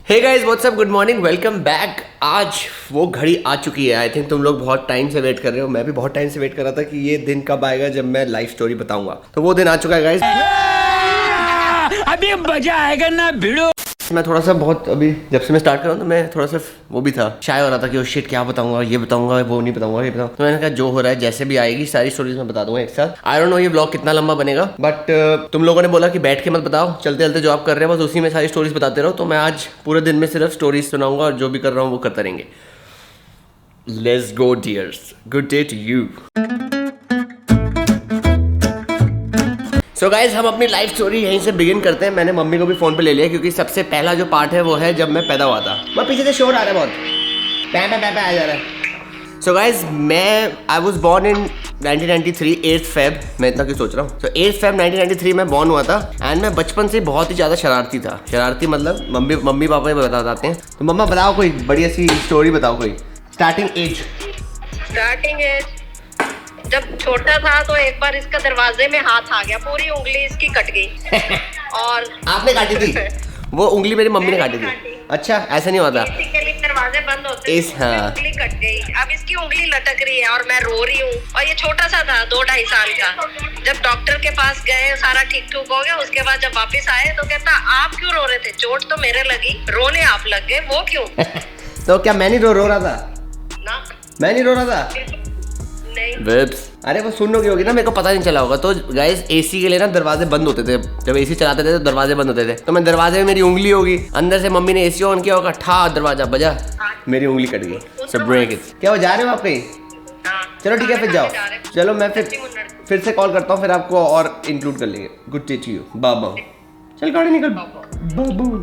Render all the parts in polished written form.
हे guys what's up, good morning, welcome back. आज वो घड़ी आ चुकी है। आई थिंक तुम लोग बहुत टाइम से वेट कर रहे हो, मैं भी बहुत टाइम से वेट कर रहा था कि ये दिन कब आएगा जब मैं लाइफ स्टोरी बताऊंगा। तो वो दिन आ चुका है गाइस। अभी मजा आएगा ना भिड़ो। मैं थोड़ा सा बहुत अभी जब से मैं स्टार्ट कर रहा हूँ तो मैं थोड़ा सा वो भी था, शाय हो रहा था कि ओ शिट क्या बताऊंगा, ये बताऊंगा, वो नहीं बताऊंगा, ये बताऊंगा। तो मैंने कहा जो हो रहा है जैसे भी आएगी सारी स्टोरीज मैं बता दूंगा एक साथ। आई डोंट नो ये व्लॉग कितना लंबा बनेगा, बट तुम लोगों ने बोला कि बैठ के मत बताओ, चलते चलते जो आप कर रहे हो बस उसी में सारी स्टोरीज बताते रहो। तो मैं आज पूरे दिन में सिर्फ स्टोरीज सुनाऊंगा और जो भी कर रहा हूँ वो करते रहेंगे। Let's go dears, good day to you. So guys हम अपनी लाइफ स्टोरी यहीं से बिगिन करते हैं। मैंने मम्मी को भी फोन पे ले लिया क्योंकि सबसे पहला जो पार्ट है वो है जब मैं पैदा हुआ था। मैं पीछे से शोर आ रहा है बहुत, पैपा आ जा रहा है। So guys I was born in 1993 8 Feb. मैं इतना क्यों सोच रहा हूँ। तो 8 फेब 1993 में बॉर्न हुआ था एंड मैं बचपन से बहुत ही ज़्यादा शरारती था। शरारती मतलब मम्मी पापा बताते हैं। तो मम्मा बताओ कोई बढ़िया सी स्टोरी बताओ, कोई स्टार्टिंग एज। जब छोटा था तो एक बार इसका दरवाजे में हाथ आ गया, पूरी उंगली इसकी कट गई। और आपने काटी थी? वो उंगली मेरी मम्मी ने काटी थी। अच्छा, ऐसा नहीं होता। बेसिकली दरवाजे बंद होते हैं, हाँ। उंगली कट गई। अब इसकी उंगली लटक रही है और मैं रो रही हूँ। और ये छोटा सा था, 2-2.5 साल का। जब डॉक्टर के पास गए सारा ठीक ठुक हो गया। उसके बाद जब वापस आए तो कहता आप क्यों रो रहे थे? चोट तो मेरे लगी, रोने आप लग गए, वो क्यों? तो क्या मैं नहीं रो रहा था? ना, मैं नहीं रो रहा था। वेब्स, अरे वो सुन लोगी होगी ना, मेरे को पता नहीं चला होगा। तो गाइस एसी के लिए ना दरवाजे बंद होते थे। जब एसी चलाते थे तो दरवाजे बंद होते थे। तो मैं दरवाजे में मेरी उंगली होगी, अंदर से मम्मी ने एसी ऑन किया होगा, ठा दरवाजा बजा, मेरी उंगली कट गई। So break it. क्या हो जा रहे हो आप कहीं? चलो ठीक है फिर जाओ। चलो मैं फिर से कॉल करता हूँ, फिर आपको और इंक्लूड कर लेंगे। गुड डे टू यू, बाबा। चल गाड़ी निकल बाबू।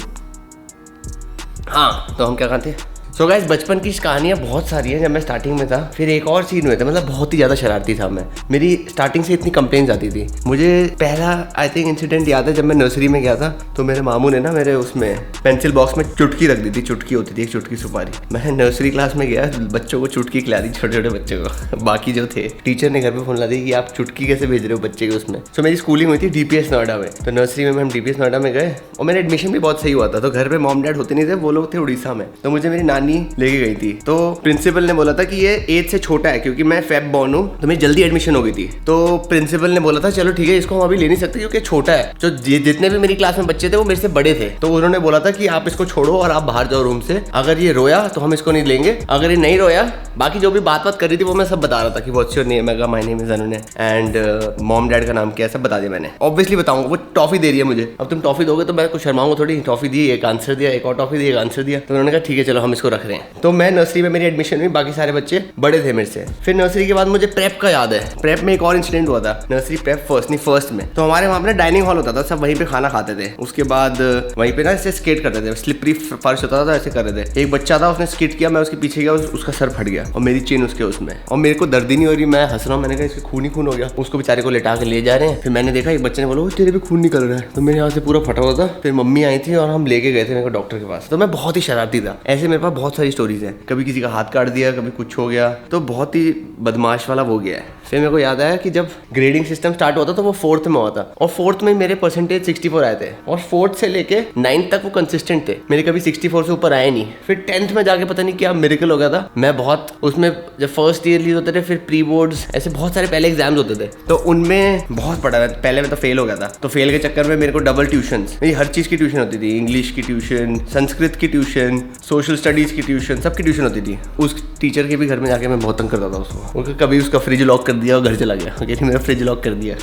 हाँ तो हम क्या कहते हैं। सो गाइस बचपन की कहानियाँ बहुत सारी हैं। जब मैं स्टार्टिंग में था फिर एक और सीन हुए थे, मतलब बहुत ही ज़्यादा शरारती था मैं। मेरी स्टार्टिंग से इतनी कंप्लेंट्स आती थी। मुझे पहला आई थिंक इंसिडेंट याद है, जब मैं नर्सरी में गया था तो मेरे मामू ने ना मेरे उसमें पेंसिल बॉक्स में चुटकी रख दी थी। चुटकी होती थी एक चुटकी सुपारी। मैं नर्सरी क्लास में गया, बच्चों को चुटकी खिला दी, छोटे छोटे बच्चों को। बाकी जो थे टीचर ने घर पर फोन ला दी कि आप चुटकी कैसे भेज रहे हो बच्चे के उसमें। सो मेरी स्कूलिंग हुई थी DPS नोएडा में। तो नर्सरी में हम DPS नोएडा में गए और मेरा एडमिशन भी बहुत सही हुआ था। तो घर पे मॉम डैड होते नहीं थे, वो लोग थे उड़ीसा में। तो मुझे मेरी नानी लेके गई थी। तो प्रिंसिपल ने बोला था कि ये एज से छोटा है, क्योंकि मैं फेब बॉर्न हूँ तो मेरी जल्दी एडमिशन हो गई थी। तो प्रिंसिपल ने बोला था चलो ठीक है, इसको हम अभी ले नहीं सकते क्योंकि छोटा है। जो जितने भी मेरी क्लास में बच्चे थे वो मेरे से बड़े थे। तो उन्होंने बोला था कि आप इसको छोड़ो और आप बाहर जाओ रूम से। अगर ये रोया तो हम इसको नहीं लेंगे, अगर ये नहीं रोया, बाकी जो भी बात कर रही थी वो मैं सब बता रहा था कि what's your name, my name is Anu and mom dad का नाम क्या है सब बता दिया मैंने। ऑब्वियसली बताऊंगा। वो टॉफी दे रही है मुझे, अब तुम टॉफी दोगे तो मैं कुछ शर्माऊंगा थोड़ी। टॉफी दी, एक आंसर दिया, एक और टॉफी दी, एक आंसर दिया। तो उन्होंने कहा ठीक है चलो हम इसको रख रहे हैं। तो मैं नर्सरी में मेरी एडमिशन हुई, बाकी सारे बच्चे बड़े थे मेरे से। फिर नर्सरी के बाद मुझे प्रेप का याद है। प्रेप में एक और इंसिडेंट हुआ था। नर्सरी प्रेप फर्स्ट में तो हमारे वहाँ पे डाइनिंग हॉल होता था, सब वहीं पे खाना खाते थे। उसके बाद वहीं पे ना ऐसे स्केट करते थे, स्लिपरी फर्श होता था, ऐसे कर रहे थे। एक बच्चा था उसने स्केट किया, मैं उसके पीछे गया, उसका सर फट गया और मेरी चेन उसके उसमें, और मेरे को दर्द ही नहीं हो रही। मैं हंस रहा हूँ, मैंने कहा इसके खून ही खून हो गया। उसको बेचारे को लेटा के ले जा रहे हैं। फिर मैंने देखा एक बच्चे ने बोला तेरे भी खून निकल रहा है, तो मेरे यहाँ से पूरा फटा हुआ था। फिर मम्मी आई थी और हम लेके गए थे मेरे को डॉक्टर के पास। तो मैं बहुत ही शरारती था। ऐसे मेरे पास बहुत सारी स्टोरीज हैं। कभी किसी का हाथ काट दिया, कभी कुछ हो गया, तो बहुत ही बदमाश वाला वो गया है। फिर मेरे को याद आया कि जब ग्रेडिंग सिस्टम स्टार्ट हुआ था तो वो 4th में हुआ था और 4th में मेरे परसेंटेज 64 आए थे और 4th से लेके 9th तक वो कंसिस्टेंट थे। मेरे कभी 64 से ऊपर आए नहीं। फिर 10th में जाके पता नहीं क्या मिरेकल हो गया था। मैं बहुत उसमें जब फर्स्ट ईयर होते थे, फिर प्री बोर्ड्स, ऐसे बहुत सारे पहले एग्जाम्स होते थे, तो उनमें बहुत पढ़ा। पहले में तो फेल हो गया था। तो फेल के चक्कर में मेरे को डबल ट्यूशन, मेरी हर चीज़ की ट्यूशन होती थी। इंग्लिश की ट्यूशन, संस्कृत की ट्यूशन, सोशल स्टडीज़ की ट्यूशन, सबकी ट्यूशन होती थी। उस टीचर के भी घर में जाके मैं बहुत तंग करता था उसको। कभी उसका फ्रिज लॉक कर दिया और घर चला गया, कहती मेरा फ्रिज लॉक कर दिया।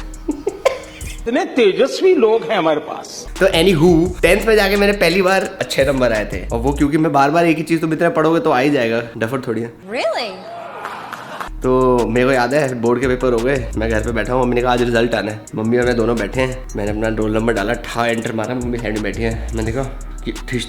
इतने तेजस्वी लोग हैं हमारे पास। तो एनीहू 10th में जाके मेरे पहली बार अच्छे नंबर आए थे, और वो क्योंकि मैं बार बार एक ही चीज़ तुम इतना पढ़ोगे तो आ ही जाएगा, डफर थोड़ी है। Really? तो मेरे को याद है बोर्ड के पेपर हो गए, मैं घर पे बैठा हूँ। मम्मी ने कहा आज रिजल्ट आना है। मम्मी और मैं दोनों बैठे हैं। मैंने अपना रोल नंबर डाला, ठा एंटर मारा, मम्मी साइड में बैठी है। मैंने कहा कि ठिश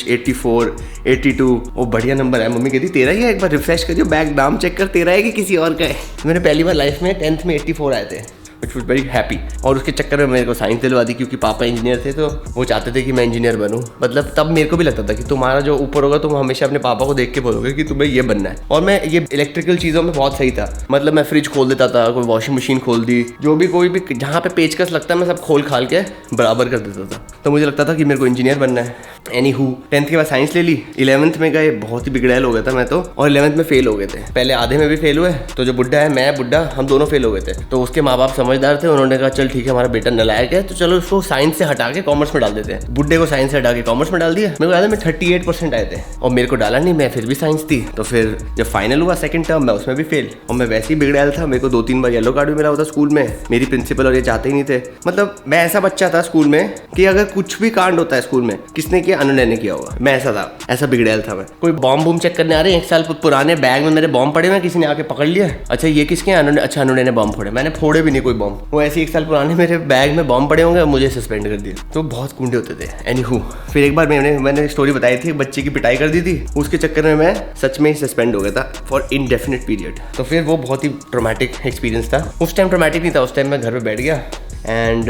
84 82 वो बढ़िया नंबर है। मम्मी कहती तेरा ही है, एक बार रिफ्रेश करियो बैग, नाम चेक कर तेरा है कि किसी और का है। मैंने पहली बार लाइफ में 10th में 84 आए थे। Which was very happy. और उसके चक्कर में मेरे को साइंस दिलवा दी क्योंकि पापा इंजीनियर थे, तो वो चाहते थे कि मैं इंजीनियर बनूँ। मतलब तब मेरे को भी लगता था कि तुम्हारा जो ऊपर होगा तुम हमेशा अपने पापा को देख के बोलोगे कि तुम्हें ये बनना है। और मैं ये इलेक्ट्रिकल चीज़ों में बहुत सही था। मतलब मैं फ्रिज खोल देता था, कोई वॉशिंग मशीन खोल दी, जो भी कोई भी जहाँ पे पेचकस लगता है मैं सब खोल खाल के बराबर कर देता था। तो मुझे लगता था कि मेरे को इंजीनियर बनना है। एनी हु 10th के बाद साइंस ले ली। 11th में गए, बहुत ही बिगड़ैल हो गया था मैं तो, और 11th में फेल हो गए थे। पहले आधे में भी फेल हुए, तो जो बुड्ढा है, मैं बुड्ढा, हम दोनों फेल हो गए थे। तो उसके माँ बाप समझदार थे, उन्होंने कहा चल ठीक है हमारा बेटा नालायक है तो चलो उसको साइंस से हटा के कॉमर्स में डाल देते हैं। बुड्ढे को साइंस से हटा के कॉमर्स में डाल दिया। मेरे को याद है मैं 38% आए थे और मेरे को डाला नहीं, मैं फिर भी साइंस थी। तो फिर जब फाइनल हुआ सेकंड टर्म, मैं उसमें भी फेल, और मैं वैसे ही बिगड़ैल था। मेरे को 2-3 बार येलो कार्ड भी मिला होता स्कूल में। मेरी प्रिंसिपल और ये चाहते ही नहीं थे। मतलब मैं ऐसा बच्चा था स्कूल में कि अगर कुछ भी कांड होता है स्कूल में, किसने किया, अनुनय ने किया होगा। मैं ऐसा था, ऐसा बिगड़ैल था मैं। कोई बॉम्ब बूम चेक करने आ रहे हैं, 1 साल पुराने बैग में मेरे बॉम्ब पड़े हुए, किसी ने आके पकड़ लिया, अच्छा ये किसके हैं, अनुनय, अच्छा अनुनय ने बॉम्ब फोड़े। मैंने फोड़े भी नहीं कोई बॉम्ब, वो ऐसे 1 साल पुराने मेरे बैग में बॉम्ब पड़े होंगे, मुझे सस्पेंड कर दिया। तो बहुत कुंडे होते थे। एनीहू फिर एक बार मैंने स्टोरी बताई थी, बच्चे की पिटाई कर दी थी, उसके चक्कर में मैं सच में ही सस्पेंड हो गया था फॉर इनडेफिनिट पीरियड। तो फिर वो बहुत ही ट्रॉमेटिक एक्सपीरियंस था। उस टाइम ट्रॉमेटिक नहीं था, उस टाइम मैं घर पे बैठ गया एंड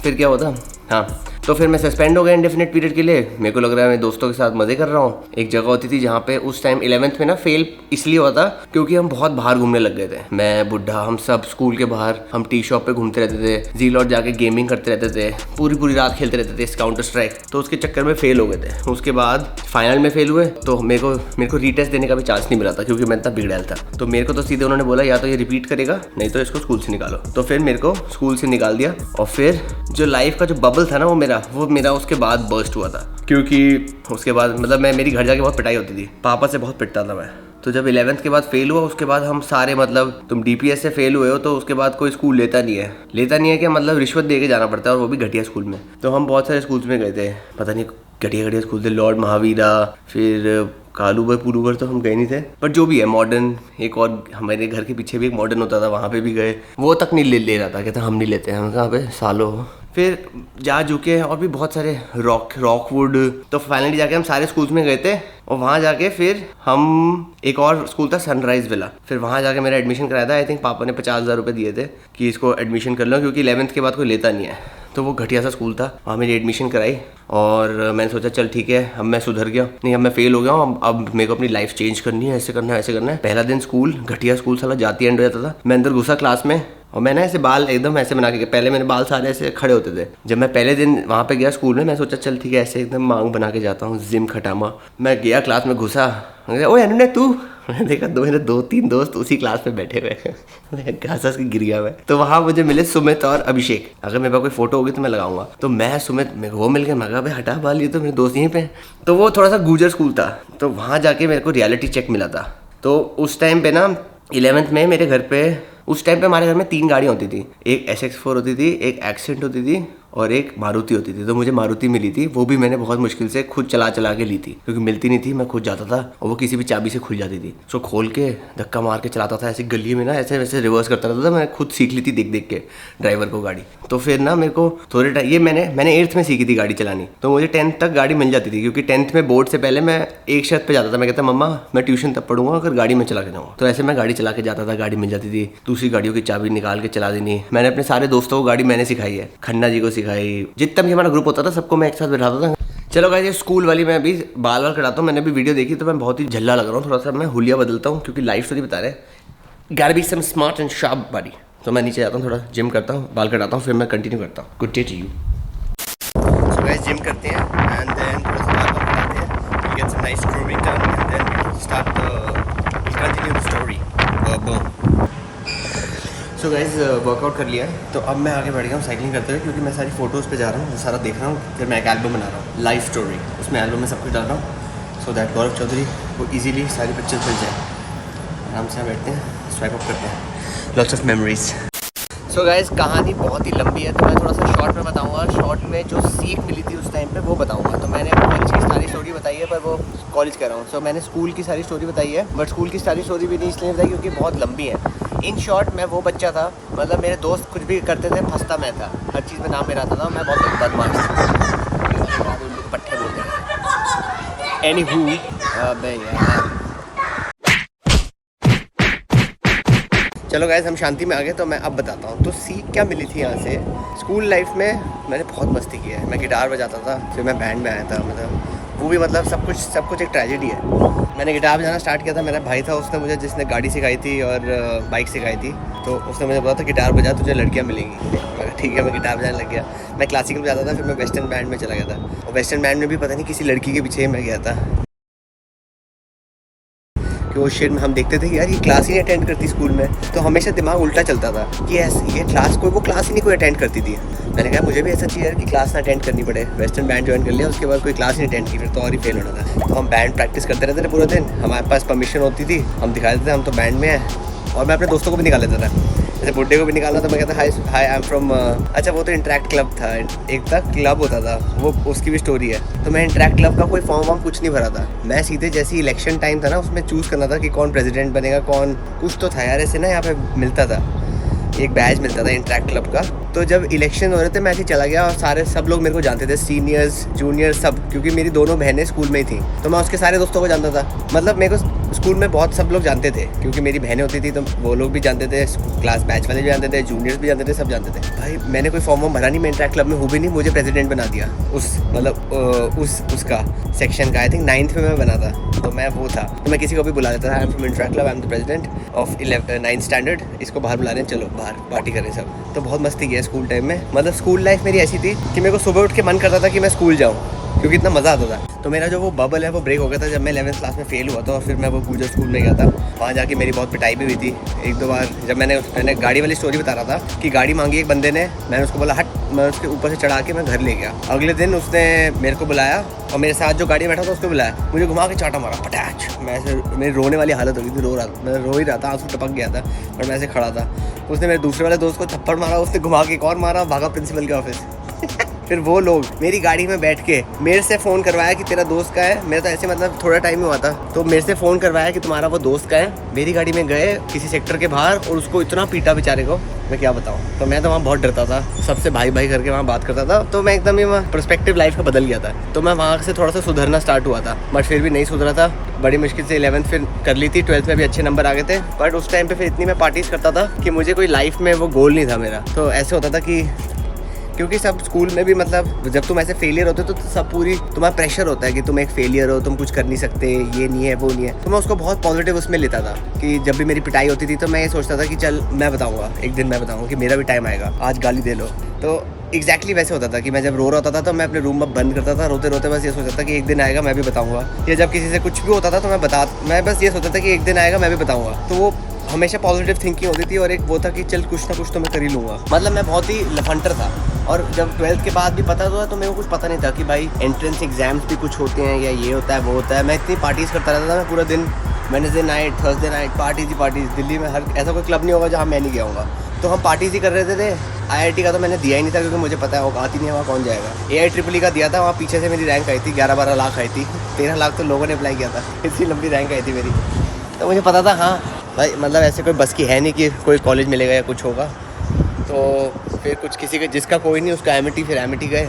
फिर क्या हुआ था, हाँ तो फिर मैं सस्पेंड हो गया इंडेफिनिट पीरियड के लिए। मेरे को लग रहा है मैं दोस्तों के साथ मज़े कर रहा हूँ। एक जगह होती थी जहाँ पे उस टाइम 11th में ना फेल इसलिए हुआ था क्योंकि हम बहुत बाहर घूमने लग गए थे। मैं बुढ़ा, हम सब स्कूल के बाहर, हम टी शॉप पे घूमते रहते थे, जी लॉट जाके गेमिंग करते रहते थे, पूरी रात खेलते रहते थे काउंटर स्ट्राइक। तो उसके चक्कर में फेल हो गए थे। उसके बाद फाइनल में फेल हुए तो मेरे को रीटेस्ट देने का भी चांस नहीं मिला था क्योंकि मैं इतना बिगड़ैल था। तो मेरे को तो सीधे उन्होंने बोला या तो ये रिपीट करेगा नहीं तो इसको स्कूल से निकालो। तो फिर मेरे को स्कूल से निकाल दिया। और फिर जो लाइफ का जो बबल था ना वो मेरा उसके बाद बर्स्ट हुआ था। क्योंकि उसके बाद मतलब मेरी घर जाके बहुत पिटाई होती थी, पापा से बहुत पिटता था मैं। तो जब 11th के बाद फेल हुआ, उसके बाद हम सारे मतलब तुम DPS से फेल हुए हो तो उसके बाद कोई स्कूल लेता नहीं है क्या, मतलब रिश्वत दे के जाना पड़ता है, और वो भी घटिया स्कूल में। तो हम बहुत सारे स्कूल्स में गए थे, पता नहीं घटिया स्कूल थे, लॉर्ड महावीरा, फिर कालूबर पुलूबर तो हम गए नहीं थे, पर जो भी है मॉडर्न, एक और हमारे घर के पीछे भी एक मॉडर्न होता था, वहाँ पे भी गए। वो तक नहीं ले रहा था, कहता हम नहीं लेते हैं, हम कहाँ पे सालों। फिर जा झुके और भी बहुत सारे रॉकवुड। तो फाइनली जाके हम सारे स्कूल्स में गए थे, और वहाँ जाके फिर हम एक और स्कूल था सनराइज विला, फिर वहाँ जाके मेरा एडमिशन कराया था। आई थिंक पापा ने 50,000 रुपये दिए थे कि इसको एडमिशन कर लो क्योंकि 11th के बाद कोई लेता नहीं है। तो वो घटिया सा स्कूल था, वहाँ मेरी एडमिशन कराई और मैंने सोचा चल ठीक है अब मैं सुधर गया, नहीं अब मैं फेल हो गया हूँ, अब मेरे को अपनी लाइफ चेंज करनी है, ऐसे करना है। पहला दिन स्कूल, घटिया स्कूल साला जाती एंड हो जाता था। मैं अंदर घुसा क्लास में और मैंने ऐसे बाल एकदम ऐसे बना के, पहले मेरे बाल सारे ऐसे खड़े होते थे। जब मैं पहले दिन वहाँ पे गया स्कूल में, मैं सोचा चल ठीक है ऐसे एकदम मांग बना के जाता हूँ, जिम खटामा। मैं गया क्लास में, घुसा, ओए अनुनय तू, मैंने देखा मेरे 2-3 दोस्त उसी क्लास में बैठे हुए हैं, घास के गिर गया मैं। तो वहाँ मुझे मिले सुमित और अभिषेक। अगर मेरे पास कोई फोटो होगी तो मैं लगाऊंगा। तो मैं सुमित, मेरे को वो मिल गया, मैं कहा भाई हटा बाल, ये तो मेरे दोस्त यहीं पे। तो वो थोड़ा सा गुजर स्कूल था, तो वहाँ जाके मेरे को रियलिटी चेक मिला था। तो उस टाइम पे ना 11th में मेरे घर पे, उस टाइम पे हमारे घर में 3 गाड़ियाँ होती थी, एक SX4 होती थी, एक एक्सेंट होती थी और एक मारुति होती थी। तो मुझे मारुति मिली थी, वो भी मैंने बहुत मुश्किल से खुद चला के ली थी क्योंकि मिलती नहीं थी। मैं खुद जाता था और वो किसी भी चाबी से खुल जाती थी, सो खोल के धक्का मार के चलाता था ऐसी गली में ना, ऐसे वैसे रिवर्स करता रहता था। मैं खुद सीख ली थी देख के ड्राइवर को गाड़ी। तो फिर ना मेरे को थोड़े टाइम, ये मैंने 8th में सीखी थी गाड़ी चलानी, तो मुझे 10th तक गाड़ी मिल जाती थी क्योंकि 10th में बोर्ड से पहले मैं एक शर्त पे जाता था। मैं कहता मम्मा मैं ट्यूशन तब पढ़ूंगा अगर गाड़ी में चला के जाऊँगा। तो ऐसे मैं गाड़ी चला के जाता था, गाड़ी मिल जाती थी। दूसरी गाड़ियों की चाबी निकाल के चला देनी। मैंने अपने सारे दोस्तों को गाड़ी मैंने सिखाई है, खन्ना जी को सिखाई, जितना भी हमारा ग्रुप होता था सबको मैं एक साथ बैठाता था। चलो गाइस, ये स्कूल वाली मैं अभी बाल कटाता हूँ। मैंने भी वीडियो देखी तो मैं बहुत ही झल्ला लग रहा हूँ, थोड़ा सा मैं हुलिया बदलता हूँ क्योंकि लाइफ स्टोरी बता रहे हैं। gotta be some smart and sharp buddy। तो मैं नीचे जाता हूँ, थोड़ा जिम करता हूँ, बाल कटाता हूँ, फिर मैं कंटिन्यू करता हूँ। Good day to you. So guys, gym करते हैं एंड देन थोड़ा सा बाल कटाते हैं, get some nice grooming done and then start continue the story. Boom. So guys, workout कर लिया है, तो अब मैं आगे बढ़ गया हूँ साइकिलिंग करते हुए क्योंकि मैं सारी फोटोज़ पे जा रहा हूँ, सारा देख रहा हूँ। फिर मैं एक एल्बम बना रहा हूँ, लाइफ स्टोरी, उसमें एल्बम में सब कुछ डाल रहा हूँ सो दैट गौरव चौधरी को ईजिली सारी पिक्चर्स मिल जाए। आराम से बैठते हैं, स्वाइप अप करते हैं, lots of memories. So guys, कहानी बहुत ही लंबी है तो मैं थोड़ा सा शॉर्ट में बताऊंगा। शॉर्ट में जो सीख मिली थी उस टाइम पे वो बताऊंगा। तो मैंने कॉलेज की सारी स्टोरी बताई है, पर वो कॉलेज कर रहा हूँ। सो मैंने स्कूल की सारी स्टोरी बताई है, बट स्कूल की सारी स्टोरी भी नहीं इसलिए बताई क्योंकि बहुत लंबी है। इन शॉर्ट मैं वो बच्चा था, मतलब मेरे दोस्त कुछ भी करते थे फंसता मैं था, हर चीज़ में नाम मेरा आता था। मैं बहुत बदमाश था, उनको पट्टे बोलते हैं। एनीहू, अबे यार चलो गाइस हम शांति में आ गए, तो मैं अब बताता हूँ तो सीख क्या मिली थी यहाँ से। स्कूल लाइफ में मैंने बहुत मस्ती की है। मैं गिटार बजाता था, फिर मैं बैंड में आया था, मतलब वो भी मतलब सब कुछ एक ट्रेजेडी है। मैंने गिटार बजाना स्टार्ट किया था, मेरा भाई था उसने मुझे, जिसने गाड़ी सिखाई थी और बाइक सिखाई थी, तो उसने मुझे बोला था गिटार बजा तुझे लड़कियाँ मिलेंगी। मैं ठीक है, मैं गिटार बजाने लग गया। मैं क्लासिकल बजाता था, फिर मैं वेस्टर्न बैंड में चला गया था, और वेस्टर्न बैंड में भी पता नहीं किसी लड़की के पीछे मैं गया था कि वो शिट में हम देखते थे कि यार ये क्लास ही नहीं अटेंड करती स्कूल में, तो हमेशा दिमाग उल्टा चलता था कि ये क्लास वो क्लास ही नहीं कोई अटेंड करती थी। मैंने कहा मुझे भी ऐसा चाहिए कि क्लास ना अटेंड करनी पड़े। वेस्टर्न बैंड ज्वाइन कर लिया, उसके बाद कोई क्लास नहीं अटेंड की, फिर तो और ही फेल होना था। तो हम बैंड प्रैक्टिस करते रहते थे पूरा दिन, हमारे पास परमिशन होती थी, हम दिखा देते थे हम तो बैंड में हैं, और मैं अपने दोस्तों को भी निकाल लेता था। जैसे बुड्ढे को भी निकाला तो मैं कहता हाय आई एम फ्रॉम, अच्छा वो तो इंटरेक्ट क्लब था, एक था क्लब होता था, वो उसकी भी स्टोरी है। तो मैं इंटरेक्ट क्लब का कोई फॉर्म वॉर्म कुछ नहीं भरा था, मैं सीधे जैसे इलेक्शन टाइम था ना, उसमें चूज़ करना था कि कौन प्रेसिडेंट बनेगा, कौन कुछ तो था यार ऐसे ना, यहाँ पे मिलता था एक बैच मिलता था इंटरेक्ट क्लब का। तो जब इलेक्शन हो रहे थे मैं ऐसे चला गया, और सब लोग मेरे को जानते थे, सीनियर्स जूनियर्स सब, क्योंकि मेरी दोनों बहनें स्कूल में ही थी, तो मैं उसके सारे दोस्तों को जानता था। मतलब मेरे को स्कूल में बहुत सब लोग जानते थे, क्योंकि मेरी बहनें होती थी तो वो लोग भी जानते थे, क्लास बैच वाले भी जानते थे, जूनियर्स भी जानते थे, सब जानते थे। भाई मैंने कोई फॉर्म भरा नहीं, मैं इंटरेक्ट क्लब में हूँ भी नहीं, मुझे प्रेसिडेंट बना दिया उसका सेक्शन का। आई थिंक 9th में मैं बना था, तो मैं वो था, तो मैं किसी को भी बुला देता था, I am from interact club, I am the president of 9th standard, इसको बाहर बुला रहे हैं, चलो बाहर पार्टी करें सब। तो बहुत मस्ती किया स्कूल टाइम में। मतलब स्कूल लाइफ मेरी ऐसी थी कि मेरे को सुबह उठ के मन करता था कि मैं स्कूल जाऊँ, क्योंकि इतना मज़ा आता था। तो मेरा जो वो बबल है वो ब्रेक हो गया था जब मैं 11th क्लास में फेल हुआ था, और फिर मैं वो पूजा स्कूल में गया था। वहाँ जाके मेरी बहुत पिटाई भी हुई थी एक दो बार। जब मैंने गाड़ी वाली स्टोरी बता रहा था कि गाड़ी मांगी एक बंदे ने, मैंने उसको बोला हट, मैं उसके ऊपर से चढ़ा के मैं घर ले गया। अगले दिन उसने मेरे को बुलाया, और मेरे साथ जो गाड़ी में बैठा था उसको बुलाया, मुझे घुमा के चाटा मारा पटैच। मैं ऐसे, मेरी रोने वाली हालत हो गई थी, मैं रो ही रहा था, आंसू टपक गया था, और मैं ऐसे खड़ा था। उसने मेरे दूसरे वाले दोस्त को थप्पड़ मारा, उसने घुमा के एक और मारा, भागा प्रिंसिपल के ऑफिस। फिर वो लोग मेरी गाड़ी में बैठ के मेरे से फ़ोन करवाया कि तेरा दोस्त का है। मेरा तो ऐसे मतलब थोड़ा टाइम ही हुआ था, तो मेरे से फ़ोन करवाया कि तुम्हारा वो दोस्त का है। मेरी गाड़ी में गए किसी सेक्टर के बाहर, और उसको इतना पीटा बेचारे को, मैं क्या बताऊँ। तो मैं तो वहाँ बहुत डरता था, सबसे भाई भाई करके वहाँ बात करता था, तो मैं एकदम ही पर्सपेक्टिव लाइफ का बदल गया था। तो मैं वहाँ से थोड़ा सा सुधरना स्टार्ट हुआ था, बट फिर भी नहीं सुधरा था। बड़ी मुश्किल से 11th फिर कर ली थी, 12th में भी अच्छे नंबर आ गए थे, बट उस टाइम पे फिर इतनी मैं पार्टीज करता था कि मुझे कोई लाइफ में वो गोल नहीं था मेरा। तो ऐसे होता था कि क्योंकि सब स्कूल में भी मतलब जब तुम ऐसे फेलियर होते हो तो सब पूरी तुम्हारा प्रेशर होता है कि तुम एक फेलियर हो, तुम कुछ कर नहीं सकते, ये नहीं है वो नहीं है। तो मैं उसको बहुत पॉजिटिव उसमें लेता था कि जब भी मेरी पिटाई होती थी तो मैं ये सोचता था कि चल मैं बताऊंगा, एक दिन मैं बताऊंगा कि मेरा भी टाइम आएगा, आज गाली दे लो। तो एग्जैक्टली वैसे होता था कि मैं जब रो रहा होता था तो मैं अपने रूम में बंद करता था, रोते रोते बस ये सोचता था कि एक दिन आएगा मैं भी बताऊंगा। या जब किसी से कुछ भी होता था तो मैं बस ये सोचता था कि एक दिन आएगा मैं भी बताऊंगा। तो वो हमेशा पॉजिटिव थिंकिंग होती थी, और एक वो था कि चल कुछ ना कुछ तो मैं कर ही लूँगा। मतलब मैं बहुत ही लफंटर था, और जब 12th के बाद भी पता था तो मेरे को कुछ पता नहीं था कि भाई एंट्रेंस एग्जाम्स भी कुछ होते हैं, या ये होता है वो होता है। मैं इतनी पार्टीज़ करता रहता था, मैं पूरा दिन Wednesday night, Thursday night parties. Delhi में हर ऐसा कोई क्लब नहीं होगा जहाँ मैं नहीं गया हूँगा। तो हम पार्टीज ही कर रहे थे। IIT का तो मैंने दिया ही नहीं था, क्योंकि मुझे पता है वो आती नहीं है, वहाँ कौन जाएगा। AIEEE का दिया था, वहाँ पीछे से मेरी रैंक आई थी 11-12 लाख आई थी, 13 लाख तो लोगों ने अप्लाई किया था, इतनी लंबी रैंक आई थी मेरी। तो मुझे पता था हाँ भाई, मतलब ऐसे कोई बस की है नहीं कि कोई कॉलेज मिलेगा या कुछ होगा। तो फिर कुछ किसी का जिसका कोई नहीं उसका एमिटी, फिर एमिटी गए।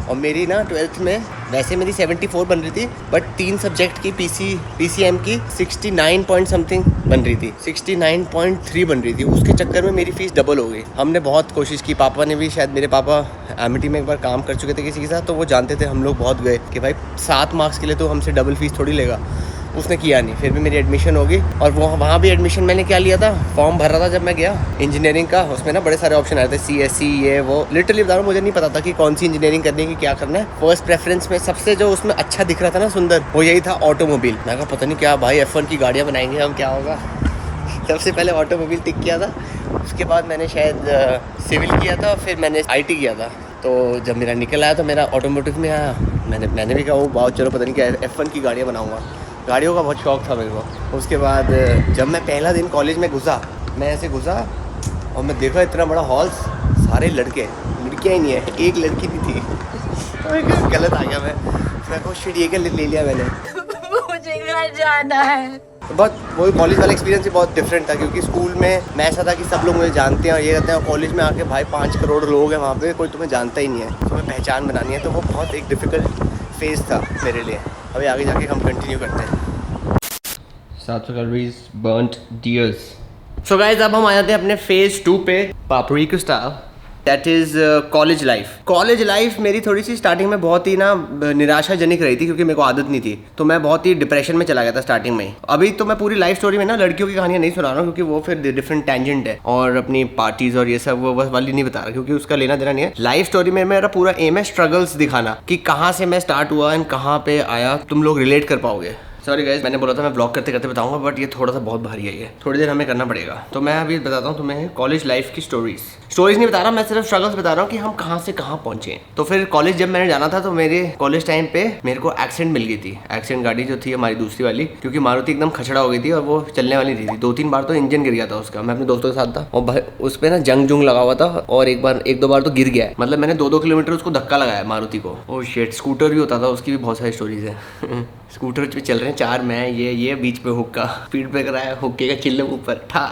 और मेरी ना 12th में वैसे मेरी 74 बन रही थी, बट 3 सब्जेक्ट की PCM की 69 पॉइंट समथिंग बन रही थी, 69.3 बन रही थी। उसके चक्कर में मेरी फ़ीस डबल हो गई। हमने बहुत कोशिश की, पापा ने भी, शायद मेरे पापा एमिटी में एक बार काम कर चुके थे किसी के साथ, तो वो जानते थे, हम लोग बहुत गए कि भाई 7 मार्क्स के लिए तो हमसे डबल फीस थोड़ी लेगा। उसने किया नहीं, फिर भी मेरी एडमिशन होगी। और वो वहाँ भी एडमिशन मैंने क्या लिया था, फॉर्म भर रहा था जब मैं गया इंजीनियरिंग का। उसमें ना बड़े सारे ऑप्शन आए थे, CSE ये वो। लिटरली बता रहा हूँ, मुझे नहीं पता था कि कौन सी इंजीनियरिंग करनी है, कि क्या करना है। फर्स्ट प्रेफरेंस में सबसे जो उसमें अच्छा दिख रहा था ना, सुंदर, वो यही था ऑटोमोबाइल। मैं कहा पता नहीं क्या भाई, F1 की गाड़ियाँ बनाएंगे हम, क्या होगा। सबसे पहले ऑटोमोबाइल टिक किया था, उसके बाद मैंने शायद सिविल किया था, फिर मैंने IT किया था। तो जब मेरा निकल आया तो मेरा ऑटोमोटिव में आया। मैंने भी कहा वो बहुत, चलो पता नहीं क्या F1 की गाड़ियाँ बनाऊँगा। गाड़ियों का बहुत शौक था मेरे को। उसके बाद जब मैं पहला दिन कॉलेज में घुसा, मैं ऐसे घुसा और मैं देखा इतना बड़ा हॉल, सारे लड़कियाँ ही नहीं है, एक लड़की भी थी। गलत आ गया मैं को शिट, ये क्या ले लिया मैंने। मुझे घर जाना है। बहुत वो कॉलेज वाला एक्सपीरियंस ही बहुत डिफरेंट था, क्योंकि स्कूल में मैं ऐसा था कि सब लोग मुझे जानते हैं और ये रहते हैं, और कॉलेज में आके भाई 5 करोड़ लोग हैं वहाँ पे, कोई तुम्हें जानता ही नहीं है, तुम्हें पहचान बनानी है। तो वो बहुत एक डिफ़िकल्ट फेज़ था मेरे लिए। अभी आगे जाके हम कंटिन्यू करते हैं। 700 calories burnt dears so guys अब हम आ जाते हैं अपने फेज 2 पे, पापरिको style, that is college life. College life मेरी थोड़ी सी स्टार्टिंग में बहुत ही ना निराशाजनक रही थी, क्योंकि मेरे को आदत नहीं थी, तो मैं बहुत ही डिप्रेशन में चला गया था स्टार्टिंग में। अभी तो मैं पूरी लाइफ स्टोरी में ना लड़कियों की कहानियाँ नहीं सुना रहा हूँ, क्योंकि वो फिर डिफरेंट टैंजेंट है, और अपनी पार्टीज और ये सब वो बस वाली नहीं बता रहा, क्योंकि उसका लेना देना नहीं है। लाइफ स्टोरी में मेरा पूरा एम है स्ट्रगल्स दिखाना, कि कहाँ से मैं स्टार्ट हुआ एंड कहाँ पे आया, तुम लोग रिलेट कर पाओगे। सॉरी गाइस, मैंने बोला था मैं ब्लॉग करते करते बताऊंगा, बट ये थोड़ा सा बहुत भारी है, ये थोड़ी देर हमें करना पड़ेगा। तो मैं अभी बताता हूँ तुम्हें कॉलेज लाइफ की स्टोरीज नहीं बता रहा, मैं सिर्फ स्ट्रगल्स बता रहा हूँ कि हम कहाँ से कहाँ पहुँचे। तो फिर कॉलेज जब मैंने जाना था, तो मेरे कॉलेज टाइम पे मेरे को एक्सीडेंट मिल गई थी। एक्सीडेंट गाड़ी जो थी हमारी दूसरी वाली, क्योंकि मारुति एकदम खचड़ा हो गई थी और वो चलने वाली थी। 2-3 बार तो इंजन गिर गया था उसका। मैं अपने दोस्तों के साथ था और उस पर ना जंग लगा हुआ था, और एक दो बार तो गिर गया। मतलब मैंने 2-2 किलोमीटर उसको धक्का लगाया मारुति को। ओह शिट, स्कूटर भी होता था, उसकी भी बहुत सारी स्टोरीज है। स्कूटर पे चल रहे हैं 4, मैं ये बीच पे हुक्का, स्पीड ब्रेकर आया, हुक्के का चिल्लम ऊपर ठा।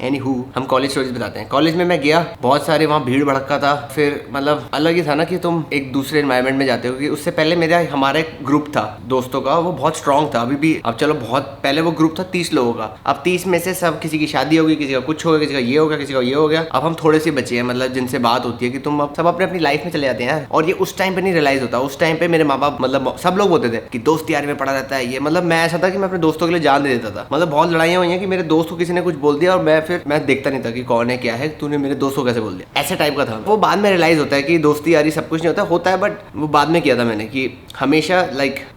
एनीहू, हम कॉलेज स्टोरीज बताते हैं। कॉलेज में मैं गया, बहुत सारे वहाँ भीड़ भड़का था। फिर मतलब अलग ही था ना कि तुम एक दूसरे एनवायरनमेंट में जाते हो, क्योंकि उससे पहले हमारा एक ग्रुप था दोस्तों का, वो बहुत स्ट्रॉन्ग था। अभी भी, अब चलो बहुत पहले वो ग्रुप था 30 लोगों का। अब 30 में से सब, किसी की शादी होगी, किसी का कुछ हो गया, किसी का ये हो गया, किसी का ये हो गया। अब हम थोड़े से बचे हैं, मतलब जिनसे बात होती है कि तुम अब सब अपनी लाइफ में चले जाते हैं। और ये उस टाइम पे नहीं रियलाइज होता। उस टाइम पे मेरे माँ बाप, मतलब सब लोग बोलते थे कि दोस्त यारी में पड़ा रहता है ये। मतलब मैं ऐसा था कि मैं अपने दोस्तों के लिए जान दे देता था। मतलब बहुत लड़ाइयाँ हुई हैं कि मेरे दोस्त को किसी ने कुछ बोल दिया और मैं देखता नहीं था कि कौन है क्या है, तूने मेरे दोस्त को कैसे बोल दिया, ऐसे टाइप का था वो। बाद में रियलाइज होता है कि दोस्ती यारी सब कुछ नहीं होता है, बट वो बाद में किया था मैंने कि हमेशा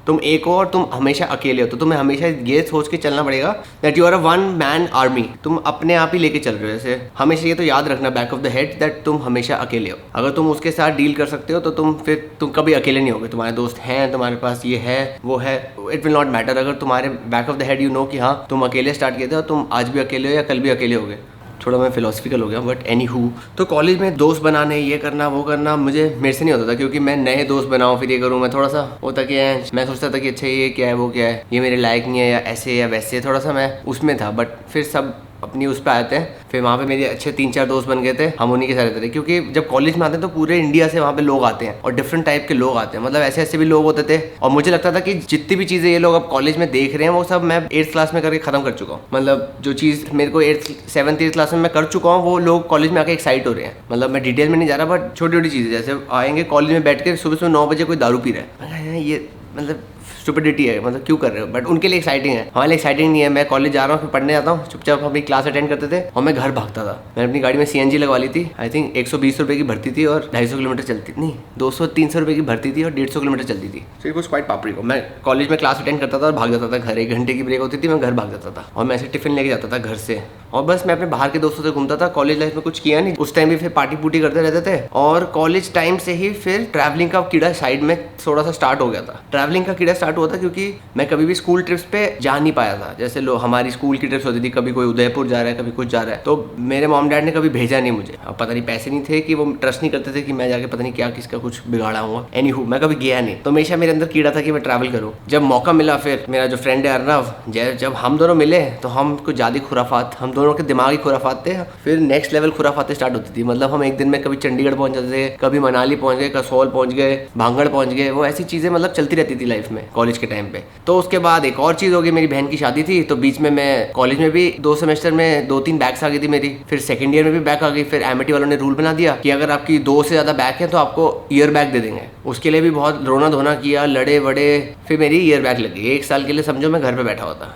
तुम एक हो और तुम हमेशा अकेले हो, तो तुम्हें हमेशा ये सोच के चलना पड़ेगा that you are a one man army. तुम अपने आप ही लेके चल रहे हो। जैसे हमेशा ये तो याद रखना back of the head that तुम हमेशा अकेले हो। अगर तुम उसके साथ डील कर सकते हो तो तुम कभी अकेले नहीं होगे। तुम्हारे दोस्त हैं, तुम्हारे पास ये है वो है, इट विल नॉट मैटर। अगर तुम्हारे back of the head you know कि हाँ तुम अकेले स्टार्ट किए थे और तुम आज भी अकेले हो या कल भी अकेले होगे। थोड़ा मैं फिलोसफिकल हो गया, बट एनीहू। तो कॉलेज में दोस्त बनाने, ये करना वो करना, मेरे से नहीं होता था, क्योंकि मैं नए दोस्त बनाऊँ फिर ये करूँ। मैं थोड़ा सा होता कि मैं सोचता था कि अच्छा ये क्या है वो क्या है, ये मेरे लायक नहीं है, या ऐसे या वैसे, थोड़ा सा मैं उसमें था। बट फिर सब अपनी उस पर आते हैं। फिर वहाँ पे मेरे अच्छे 3-4 दोस्त बन गए थे, हम उन्हीं के साथ रहते थे। क्योंकि जब कॉलेज में आते हैं तो पूरे इंडिया से वहाँ पे लोग आते हैं और डिफरेंट टाइप के लोग आते हैं। मतलब ऐसे ऐसे भी लोग होते थे, और मुझे लगता था कि जितनी भी चीज़ें ये लोग अब कॉलेज में देख रहे हैं वो सब मैं 8th क्लास में करके ख़त्म कर चुका हूँ। मतलब जो चीज़ मेरे को 7th 8th क्लास में मैं कर चुका हूँ, वो लोग कॉलेज में आके एक्साइट हो रहे हैं। मतलब मैं डिटेल में नहीं जा रहा, बट छोटी छोटी चीज़ें, जैसे आएंगे कॉलेज में बैठ के सुबह 9 बजे कोई दारू पी रहा है, ये मतलब स्टुपिडिटी है, मतलब क्यों कर रहे हो। बट उनके लिए एक्साइटिंग है, हमारे लिए एक्साइटिंग नहीं है। मैं कॉलेज जा रहा हूँ, फिर पढ़ने जाता हूँ, चुपचाप अपनी क्लास अटेंड करते थे और मैं घर भागता था। मैंने अपनी गाड़ी में CNG लगवा ली थी। आई थिंक 120 रुपये की भर्ती थी और 250 किलोमीटर चलती, नहीं 200-300 रुपये की भर्ती थी और 150 किलोमीटर चलती थी। सो इट वाज क्वाइट पापड़ी को। मैं कॉलेज में क्लास अटेंड करता था और भाग जाता था घर। 1 घंटे की ब्रेक होती थी, मैं घर भाग जाता था और मैं ऐसे टिफिन लेके जाता था घर से, और बस मैं अपने बाहर के दोस्तों से घूमता था। कॉलेज लाइफ में कुछ किया नहीं, उस टाइम भी फिर पार्टी पुटी करते रहते थे। और कॉलेज टाइम से ही फिर ट्रैवलिंग का कीड़ा साइड में थोड़ा सा स्टार्ट हो गया था। ट्रैवलिंग का कीड़ा स्टार्ट हुआ था क्योंकि मैं कभी भी स्कूल ट्रिप्स पे जा नहीं पाया था। जैसे हमारी स्कूल की ट्रिप्स होती थी, कभी कोई उदयपुर जा रहा है, कभी कुछ जा रहा है, तो मेरे मॉम डैड ने कभी भेजा नहीं मुझे। अब पता नहीं पैसे नहीं थे कि वो ट्रस्ट नहीं करते थे कि मैं जाके पता नहीं क्या किसका कुछ बिगाड़ा हुआ। एनीहू, मैं कभी गया नहीं, तो हमेशा मेरे अंदर कीड़ा था कि मैं ट्रैवल करूँ। जब मौका मिला, फिर मेरा जो फ्रेंड है अर्नव, जब हम दोनों मिले तो हम कुछ ज़्यादा खुराफात, हम दोनों के दिमागी खुराफात थे। फिर नेक्स्ट लेवल खुराफातें स्टार्ट होती थी। मतलब हम एक दिन में कभी चंडीगढ़ पहुंच जाते थे, कभी मनाली पहुंच गए, कसौल पहुंच गए, भांगड़ पहुंच गए। वो ऐसी चीज़ें मतलब चलती रहती थी लाइफ में कॉलेज के टाइम पे। तो उसके बाद एक और चीज़ हो गई, मेरी बहन की शादी थी, तो बीच में मैं कॉलेज में भी 2 सेमेस्टर में 2-3 बैक्स आ गई थी मेरी। फिर सेकंड ईयर में भी बैक आ गई। फिर MIT वालों ने रूल बना दिया कि अगर आपकी 2 से ज़्यादा बैक है तो आपको ईयर बैक दे देंगे। उसके लिए भी बहुत रोना धोना किया, लड़े वड़े, फिर मेरी ईयर बैक लगी। 1 साल के लिए समझो मैं घर पे बैठा होता।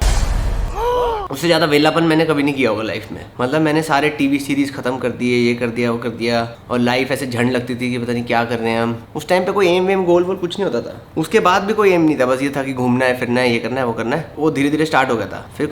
उससे ज़्यादा वेलापन मैंने कभी नहीं किया होगा लाइफ में। मतलब मैंने सारे टीवी सीरीज़ ख़त्म कर दिए, ये कर दिया वो कर दिया, और लाइफ ऐसे झंड लगती थी कि पता नहीं क्या कर रहे हैं हम। उस टाइम पे कोई एम वेम गोल वोल कुछ नहीं होता था। उसके बाद भी कोई एम नहीं था, बस ये था कि घूमना है, फिरना है, ये करना है, वो करना है। वो धीरे धीरे स्टार्ट हो गया था। फिर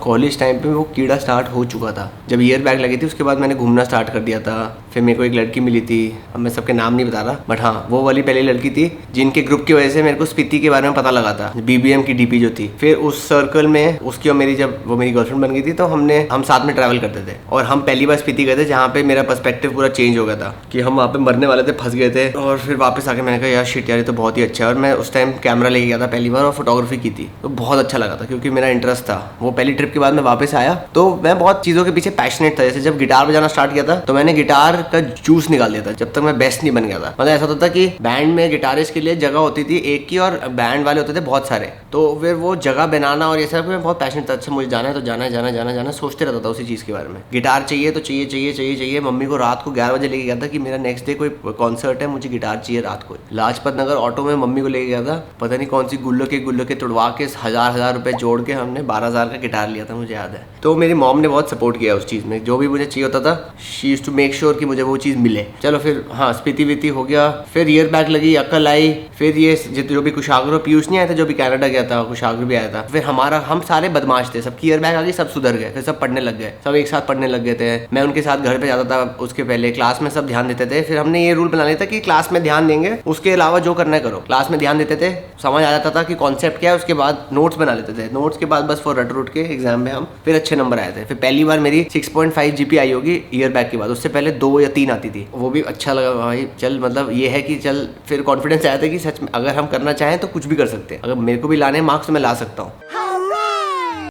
कॉलेज टाइम पे वो कीड़ा स्टार्ट हो चुका था। जब ईयर बैग लगी थी उसके बाद मैंने घूमना स्टार्ट कर दिया था। फिर मेरे को एक लड़की मिली थी, अब मैं सबके नाम नहीं बता रहा, बट हाँ वो वाली पहली लड़की थी जिनके ग्रुप की वजह से मेरे को स्पीति के बारे में पता लगा था। BBM की DP जो थी, फिर उस सर्कल में उसकी और मेरी, जब वो मेरी गर्लफ्रेंड बन गई थी तो हम साथ में ट्रैवल करते थे। और हम पहली बार स्पीति गए थे, जहाँ पे मेरा पर्सपेक्टिव पूरा चेंज हो गया था कि हम वहाँ पे मरने वाले थे, फंस गए थे। और फिर वापस आके मैंने कहा यार शिट यार, ये तो बहुत ही अच्छा है। और मैं उस टाइम कैमरा लेके गया था पहली बार और फोटोग्राफी की थी, तो बहुत अच्छा लगा था क्योंकि मेरा इंटरेस्ट था। वो पहली ट्रिप के बाद मैं वापस आया तो मैं बहुत चीज़ों के पीछे पैशनेट था। जैसे जब गिटार बजाना स्टार्ट किया था तो मैंने गिटार का जूस निकाल दिया था जब तक मैं बेस्ट नहीं बन गया था। मतलब ऐसा होता था कि बैंड में गिटारिस्ट के लिए जगह होती थी एक की और बैंड वाले होते थे बहुत सारे, तो फिर वो जगह बनाना और ये सब मैं बहुत पैशनेट था। अच्छा मुझे जाना है तो जाना सोचते रहता था उसी चीज़ के बारे में। गिटार चाहिए तो चाहिए। मम्मी को रात को 11 बजे लेके गया था कि मेरा नेक्स्ट डे कोई कॉन्सर्ट है, मुझे गिटार चाहिए रात को। लाजपत नगर ऑटो में मम्मी को लेके गया था, पता नहीं कौन सी गुल्लो के तुड़वा के 1000 रुपए जोड़ के हमने 12,000 का गिटार लिया था, मुझे याद है। तो मेरी मॉम ने बहुत सपोर्ट किया उस चीज़ में, जो भी मुझे चाहिए होता था she used to make sure कि मुझे वो चीज़ मिले। चलो फिर हाँ स्पीति वीति हो गया, फिर ईयर बैग लगी, अक्ल आई, फिर ये जो भी कुशाग्र पीयूष नहीं आया था जो भी कनाडा गया था, कुशाग्र भी आया था। फिर हम सारे बदमाश थे, सबकी ईयर बैग आ गई, सब सुधर गए, फिर सब पढ़ने लग गए, सब एक साथ पढ़ने लग गए थे। मैं उनके साथ घर पे जाता था, उसके पहले क्लास में सब ध्यान देते थे। फिर हमने ये रूल बना लिया था कि क्लास में ध्यान देंगे, उसके अलावा जो करना है करो। क्लास में ध्यान देते थे, समझ आ जाता था कि कॉन्सेप्ट क्या है, उसके बाद नोट्स बना लेते थे। नोट्स के बाद बस फॉर रट रूट के एग्जाम में हम फिर अच्छे नंबर आए थे। फिर पहली बार मेरी 6.5 GP आई होगी ईयर बैग के बाद, उससे पहले 2 या 3 आती थी। वो भी अच्छा लगा भाई, चल मतलब ये है कि चल फिर कॉन्फिडेंस आया था कि सच में अगर हम करना चाहें तो कुछ भी कर सकते हैं, अगर मेरे को भी लाने मार्क्स तो मैं ला सकता हूँ।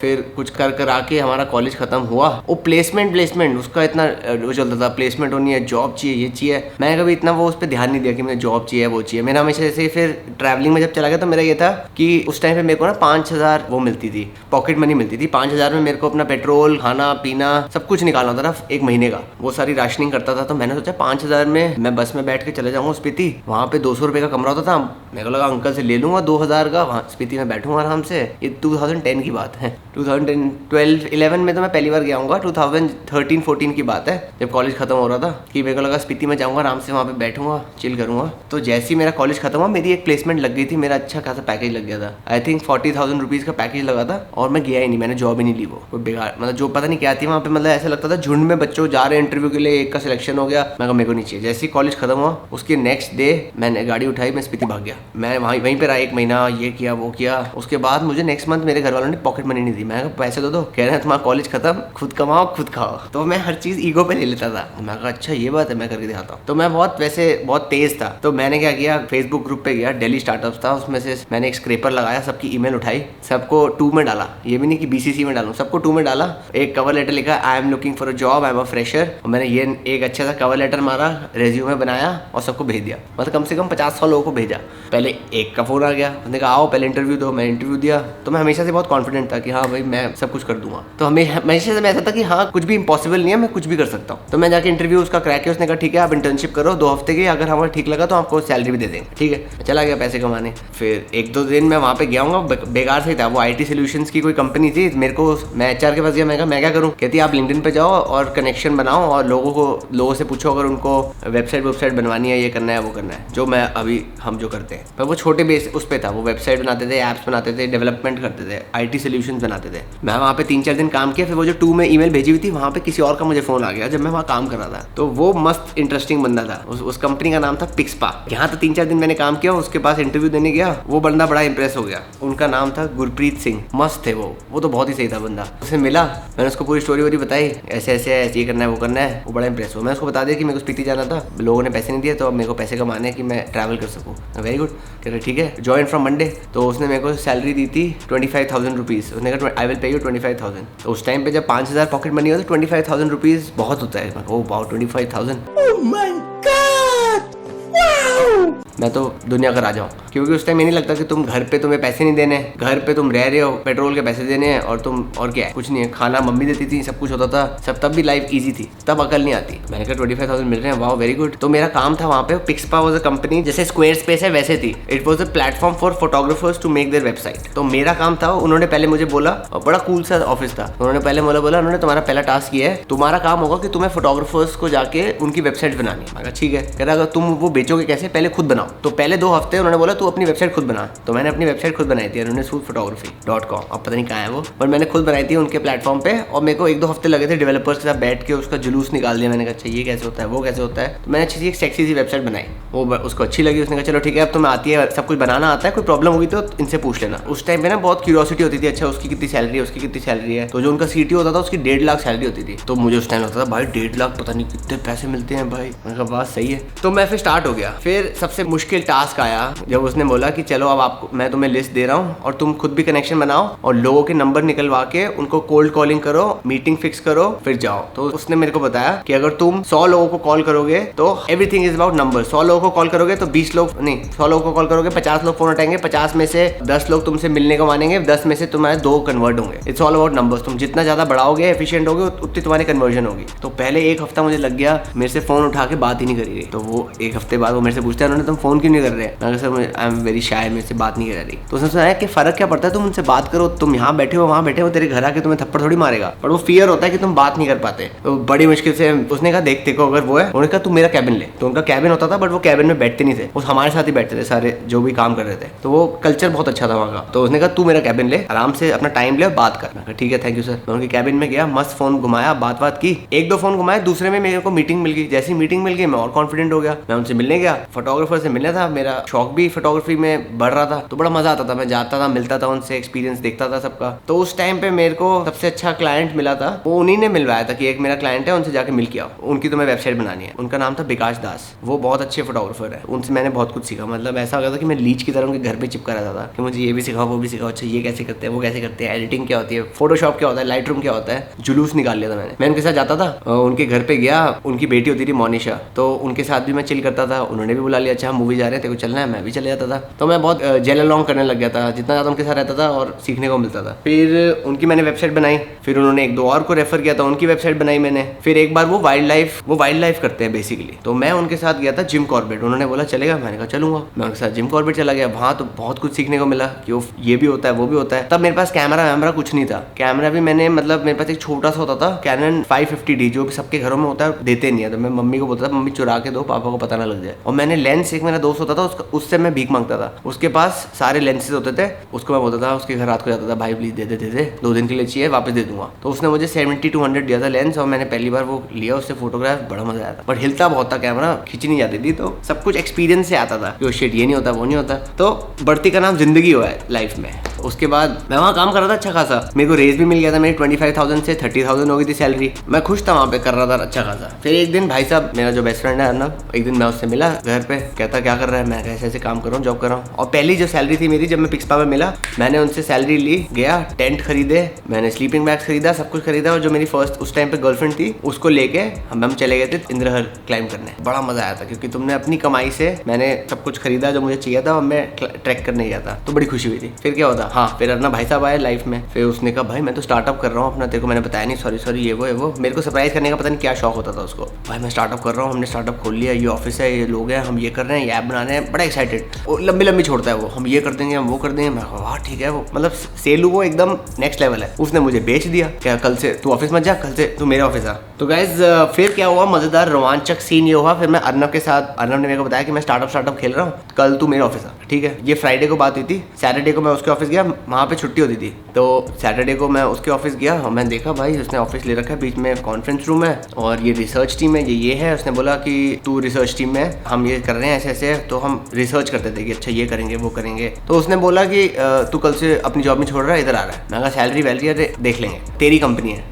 फिर कुछ कर आके हमारा कॉलेज खत्म हुआ। वो प्लेसमेंट उसका इतना वो चलता था, प्लेसमेंट होनी है, जॉब चाहिए, ये चाहिए। मैंने कभी इतना वो उस पर ध्यान नहीं दिया कि मुझे जॉब चाहिए वो चाहिए। मेरा हमेशा जैसे फिर ट्रैवलिंग में जब चला गया तो मेरा ये था कि उस टाइम पे मेरे को ना 5,000 वो मिलती थी, पॉकेट मनी मिलती थी। 5,000 में मेरे को अपना पेट्रोल, खाना पीना सब कुछ निकालना होता था एक महीने का, वो सारी राशनिंग करता था। तो मैंने सोचा 5,000 में मैं बस में बैठ के चले जाऊँगा स्पीति, वहाँ पे 200 रुपये का कमरा होता था। मेरे को लगा अंकल से ले लूँगा 2,000 का, वहाँ स्पीति में बैठूँगा आराम से। ये 2010 की बात है, 2011 में तो मैं पहली बार गया हूँगा। 2013-14 की बात है जब कॉलेज खत्म हो रहा था कि मेरे को लगा स्पीति में जाऊँगा, आराम से वहाँ पे बैठूंगा, चिल करूँगा। तो जैसे ही मेरा कॉलेज खत्म हुआ मेरी एक प्लेसमेंट लग गई थी, मेरा अच्छा खासा पैकेज लग गया था। आई थिंक 40,000 रुपीज़ का पैकेज लगा था और मैं गया ही नहीं, मैंने जॉब ही नहीं ली। वो कोई बेकार मतलब जो पता नहीं क्या थी वहाँ पे, मतलब ऐसा लगता था झुंड में बच्चों जा रहे हैं इंटरव्यू के लिए, एक का सिलेक्शन हो गया। मैं मेरे को नहीं चाहिए। जैसे ही कॉलेज खत्म हुआ उसके नेक्स्ट डे मैंने गाड़ी उठाई, मैं स्पीति भाग गया। मैं वहीं पर रहा 1 महीना, ये किया वो किया। उसके बाद मुझे नेक्स्ट मंथ मेरे घर वालों ने पॉकेट मनी नहीं दी। मैं पैसे दो, कह रहे हैं तुम्हारा कॉलेज खत्म, खुद कमाओ खुद खाओ। तो मैं हर चीज़ ईगो पे ले लेता था। मैं कहा अच्छा ये बात है, मैं करके दिखाता हूँ। तो मैं बहुत तेज था। तो मैंने क्या किया, फेसबुक ग्रुप पे गया, दिल्ली स्टार्टअप्स था, उसमें से मैंने एक स्क्रैपर लगाया, सबकी ईमेल उठाई, सबको 2 में डाला। ये भी नहीं कि BCC में डालूं, सबको 2 में डाला। एक कवर लेटर लिखा, I am looking for a job, I am a fresher. और मैंने ये एक अच्छा सा कवर लेटर मारा, रेज्यूमे बनाया और सबको भेज दिया। मतलब कम से कम 50-100 लोगों को भेजा। पहले एक का फोन आ गया, उसने कहा आओ पहले इंटरव्यू दो। मैं इंटरव्यू दिया। तो मैं हमेशा से बहुत कॉन्फिडेंट था कि हाँ भाई मैं सब कुछ कर दूंगा। तो हमेशा से मैं ऐसा था कि हाँ कुछ भी इम्पॉसिबल नहीं है, मैं कुछ भी कर सकता हूँ। तो मैं जाके इंटरव्यू उसका क्रैक किया। उसने कहा ठीक है आप इंटर्नशिप करो 2 हफ्ते की, अगर हमारा ठीक लगा तो आपको सैलरी भी दे देंगे। ठीक है, चला गया पैसे कमाने। फिर 1-2 दिन मैं वहाँ पे गया हूँ, बेकार से ही था। वो IT सॉल्यूशंस की कोई कंपनी थी। मेरे को मैं HR के पास गया, मैं कहा मैं क्या करूँ। कहती आप लिंक्डइन पे जाओ और कनेक्शन बनाओ और लोगों से पूछो अगर उनको वेबसाइट बनवानी है, ये करना है वो करना है, जो मैं अभी हम जो करते हैं। पर वो छोटे बेस उस पर था, वो वेबसाइट बनाते थे, ऐप्स बनाते थे, डेवलपमेंट करते थे, IT सॉल्यूशंस बनाते थे। मैं वहाँ पे 3-4 दिन काम किया। फिर वो जो 2 में ईमेल भेजी हुई थी वहाँ पे किसी और का मुझे फोन आ गया जब मैं वहाँ काम कर रहा था। तो वो मस्त इंटरेस्टिंग बंदा था। उस कंपनी का नाम था पिक्सपा। यहाँ तो 3-4 दिन मैंने काम किया। उसके पास इंटरव्यू देने गया, वो बंदा बड़ा इंप्रेस हो गया। उनका नाम था गुरप्रीत सिंह, मस्त थे वो तो बहुत ही सही था बंदा। उससे मिला, मैंने उसको पूरी स्टोरी बताई, ऐसे ये करना है वो करना है। वो बड़ा इंप्रेस हुआ। मैं उसको बता दिया कि मेरे को स्पीति जाना था, लोगों ने पैसे नहीं दिए तो अब मेरे को पैसे कमाने हैं कि मैं ट्रैवल कर सकूँ। वेरी गुड, कह रहे ठीक है ज्वाइन फ्रॉम मंडे। तो उसने मेरे को सैलरी दी थी 25,000 रुपीज़। उसने कहा आई विल पे यू 25,000। तो उस टाइम पे जब 5,000 पॉकेट मनी हो तो 25,000 रुपीज़ बहुत होता है। मैं कहूँ वाओ 25,000, मैं तो दुनिया का राजा हूँ। क्योंकि उस टाइम ये नहीं लगता कि तुम घर पे तुम्हें पैसे नहीं देने, घर पे तुम रह रहे हो, पेट्रोल के पैसे देने हैं और क्या है, कुछ नहीं है। खाना मम्मी देती थी, सब कुछ होता था, सब तब भी लाइफ इजी थी, तब अकल नहीं आती। मैंने कहा 25,000 मिल रहे हैं, वाओ वेरी गुड। तो मेरा काम था वहाँ पे, पिक्सपा वाज अ कंपनी जैसे स्क्वायर स्पेस है वैसे थी। It was a platform for photographers to make their website. तो मेरा काम था, उन्होंने पहले मुझे बोला, और बड़ा कूल सा ऑफिस था, उन्होंने पहले बोला उन्होंने तुम्हारा पहला टास्क ये है, तुम्हारा काम होगा कि तुम्हें फोटोग्राफर्स को जाके उनकी वेबसाइट बनानी। मैं कहा ठीक है। कह रहा अगर तुम वो बेचोगे कैसे, पहले खुद बनाओ। तो पहले 2 हफ्ते उन्होंने बोला तू अपनी वेबसाइट खुद बना। तो मैंने अपनी वेबसाइट खुद बनाई थी, photography.com। अब पता नहीं कहाँ है वो, पर मैंने खुद बनाई थी उनके प्लेटफॉर्म पे। और मेरे को 1-2 हफ्ते लगे थे डेवलपर्स के साथ बैठ के उसका जुलूस निकाल दिया। मैंने कहा अच्छा ये कैसे होता है, वो कैसे होता है। तो मैंने अच्छी सी एक सेक्सी सी वेबसाइट बनाई, वो उसको अच्छी लगी। उसने कहा चलो ठीक है अब तुम्हें आती है, सब कुछ बनाना आता है, कोई प्रॉब्लम होगी तो इनसे पूछ लेना। उस टाइम पे ना बहुत क्यूरियोसिटी होती थी, अच्छा उसकी कितनी सैलरी है, उसकी कितनी सैलरी है। तो जो उनका CTO होता था उसकी 1.5 लाख सैलरी होती थी। तो मुझे उस टाइम लगता था भाई 1.5 लाख पता नहीं कितने पैसे मिलते हैं भाई। मैंने कहा बात सही है। तो मैं फिर स्टार्ट हो गया। फिर सबसे मुश्किल टास्क आया जब उसने बोला कि चलो अब आपको मैं तुम्हें लिस्ट दे रहा हूँ और तुम खुद भी कनेक्शन बनाओ और लोगों के नंबर निकलवा के उनको कोल्ड कॉलिंग करो, मीटिंग फिक्स करो, फिर जाओ। तो उसने मेरे को बताया कि अगर तुम 100 लोगों को कॉल करोगे तो एवरीथिंग इज अबाउट नंबर। 100 लोगों को कॉल करोगे तो 20 लोग नहीं, 100 लोगों को कॉल करोगे 50 लोग फोन उठाएंगे, 50 में से 10 लोग तुमसे मिलने को मानेंगे, 10 में से तुम्हारे 2 कन्वर्ट होंगे। It's all about numbers. तुम जितना ज्यादा बढ़ाओगे, एफिशिएंट होगे, उतनी तुम्हारी कन्वर्जन होगी। तो पहले 1 हफ्ता मुझे लग गया, मेरे से फोन उठा के बात ही नहीं करी रही। तो वो 1 हफ्ते बाद वो मेरे से पूछते हैं उन्होंने तुम फोन क्यों नहीं कर रहे? मैं sir I am very shy, मेरे से बात नहीं कर रही। तो उसने सुनाया कि फर्क क्या पड़ता है, तुम उनसे बात करो, तुम यहाँ बैठे हो वहाँ बैठे हो, तेरे घर आके तुम्हें थप्पड़ थोड़ी मारेगा, पर वो फियर होता है कि तुम बात नहीं कर पाते। तो बड़ी मुश्किल से उसने कहा देख देखो अगर वो है, उन्होंने कहा तू मेरा कैबिन ले। तो उनका कैबिन होता था बट वो कैबिन में बैठते नहीं थे, वो हमारे साथ ही बैठते थे सारे जो भी काम कर रहे थे। तो वो कल्चर बहुत अच्छा था वहाँ का। तो उसने कहा तू मेरा कैबिन ले, आराम से अपना टाइम ले और बात कर। मैं कहा ठीक है थैंक यू सर। मैं उनके कैबिन में गया, मस्त फोन घुमाया, बात की, 1-2 फोन घुमाया, दूसरे में मेरे को मीटिंग मिल गई। जैसी मीटिंग मिल गई मैं और कॉन्फिडेंट हो गया, मैं उनसे मिलने गया, फोटोग्राफर से मिलना था, मेरा शौक भी फोटोग्राफी में बढ़ रहा था। तो बड़ा मजा आता था, मैं जाता था, मिलता था उनसे, एक्सपीरियंस देखता था सबका। तो उस टाइम पे मेरे को सबसे अच्छा क्लाइंट मिला था, वो उन्हीं ने मिलवाया था कि एक मेरा क्लाइंट है, उनसे जाके मिल के आओ, उनकी तुम्हें वेबसाइट बनानी है। उनका नाम था विकास दास, वो बहुत अच्छे फोटोग्राफर है, उनसे मैंने बहुत कुछ सीखा। मतलब ऐसा हो गया था कि मैं लीच की तरह उनके घर पे चिपका रहता था कि मुझे ये भी सिखाओ वो भी सिखाओ, अच्छा ये कैसे करते हैं वो कैसे करते हैं, एडिटिंग क्या होती है, फोटोशॉप क्या होता है, लाइट रूम क्या होता है, जुलूस निकाल लिया था मैंने। मैं उनके साथ जाता था, उनके घर पे गया, उनकी बेटी होती थी मोनिशा, तो उनके साथ भी मैं चिल करता था, उन्होंने भी बुला लिया, अच्छा हम मूवी जा रहे हैं तेरे को चलना है, मैं भी चले जाता था। तो मैं बहुत जेल अलॉन्ग करने लग गया था, जितना ज़्यादा उनके साथ रहता था और सीखने को मिलता था। फिर उनकी मैंने वेबसाइट बनाई, फिर उन्होंने 1-2 और को रेफर किया था, उनकी वेबसाइट बनाई मैंने। फिर एक बार वो वाइल्ड लाइफ करते हैं बेसिकली, तो मैं उनके साथ गया था जिम कॉर्बेट, उन्होंने बोला चलेगा, मैंने कहा चलूंगा। मैं उनके साथ जिम कॉर्बेट चला गया, वहाँ तो बहुत कुछ सीखने को मिला कि ये भी होता है वो भी होता है। तब मेरे पास कैमरा कुछ नहीं था, कैमरा भी मैंने मतलब मेरे पास एक छोटा सा होता था कैनन 550D, जो भी सबके घरों में होता है, देते नहीं है। तो मैं मम्मी को बोलता था मम्मी चुरा के दो, पापा को पता ना लग जाए। और मैंने लेंस, एक मेरा दोस्त होता था उससे मैं भीख मांगता था, उसके पास सारे लेंसेज होते थे, उसको मैं बोलता था, उसके घर रात को जाता था, भाई प्लीज दे दे 2 दिन के लिए चाहिए, वापस दे दूंगा। तो उसने मुझे 70-100 दिया था लेंस, और मैंने पहली बार वो लिया, उससे फोटोग्राफ, बड़ा मजा आया था। बट हिलता बहुत था कैमरा, खींची नहीं जाती थी, तो सब कुछ एक्सपीरियंस से आता था कि शिट ये नहीं होता वो नहीं होता। तो बढ़ती का नाम जिंदगी हुआ है लाइफ में। उसके बाद मैं वहाँ काम कर रहा था अच्छा खासा, मेरे को रेज भी मिल गया था, मेरी 25,000 से 30,000 हो गई थी सैलरी, मैं खुश था वहाँ पे, कर रहा था अच्छा खासा। फिर एक दिन भाई साहब, मेरा जो बेस्ट फ्रेंड है अर्नब, एक दिन मैं उससे मिला घर पे, कहता क्या कर रहा है, मैं ऐसे ऐसे काम कर रहा हूँ, जॉब कर रहा हूँ। और पहली जो सैलरी थी मेरी, जब मैं पिक्सपा में मिला, मैंने उनसे सैलरी ली, गया टेंट खरीदे, मैंने स्लीपिंग बैग्स खरीदा, सब कुछ खरीदा। और जो मेरी फर्स्ट उस टाइम पे गर्लफ्रेंड थी, उसको लेके हम चले गए थे इंद्रहर क्लाइंब करने। बड़ा मजा आया था क्योंकि तुमने अपनी कमाई से, मैंने सब कुछ खरीदा जो मुझे चाहिए था, और मैं ट्रैक करने गया था, तो बड़ी खुशी हुई थी। फिर क्या होता, हाँ फिर अर्नब भाई साहब आए लाइफ में। फिर उसने कहा भाई मैं तो स्टार्टअप कर रहा हूँ अपना, तेरे को मैंने बताया नहीं, सॉरी ये वो मेरे को सरप्राइज करने का पता नहीं क्या शौक होता था उसको। भाई मैं स्टार्टअप कर रहा हूँ, हमने स्टार्टअप खोल लिया, ये ऑफिस है, ये लोग हैं, हम ये कर रहे हैं, ये ऐप बना रहे हैं, बड़ा एक्साइटेड। वो लंबी छोड़ता है वो, हम ये कर देंगे, हम वो कर देंगे। मैं वाह ठीक है, वो मतलब सेलू वो एकदम नेक्स्ट लेवल है। उसने मुझे बेच दिया, क्या कल से तू ऑफिस मत जा, कल से तू मेरे ऑफिस आ। तो गाइज फिर क्या हुआ, मजेदार रोमांचक सीन ये हुआ, फिर मैं अर्नब के साथ, अर्नब ने मेरे को बताया कि मैं स्टार्टअप खेल रहा हूँ, कल तू मेरे ऑफिस आ, ठीक है। ये फ्राइडे को बात हुई थी, सैटरडे को मैं उसके ऑफिस गया, वहाँ पे छुट्टी होती थी, तो सैटरडे को मैं उसके ऑफिस गया और मैं देखा भाई उसने ऑफिस ले रखा है, बीच में कॉन्फ्रेंस रूम है और ये रिसर्च टीम है, ये है। उसने बोला कि तू रिसर्च टीम में, हम ये कर रहे हैं ऐसे ऐसे, तो हम रिसर्च करते थे कि अच्छा ये करेंगे वो करेंगे। तो उसने बोला कि तू कल से अपनी जॉब में छोड़ रहा है, इधर आ रहा है। मैं कहा सैलरी वैलरी देख लेंगे, तेरी कंपनी है,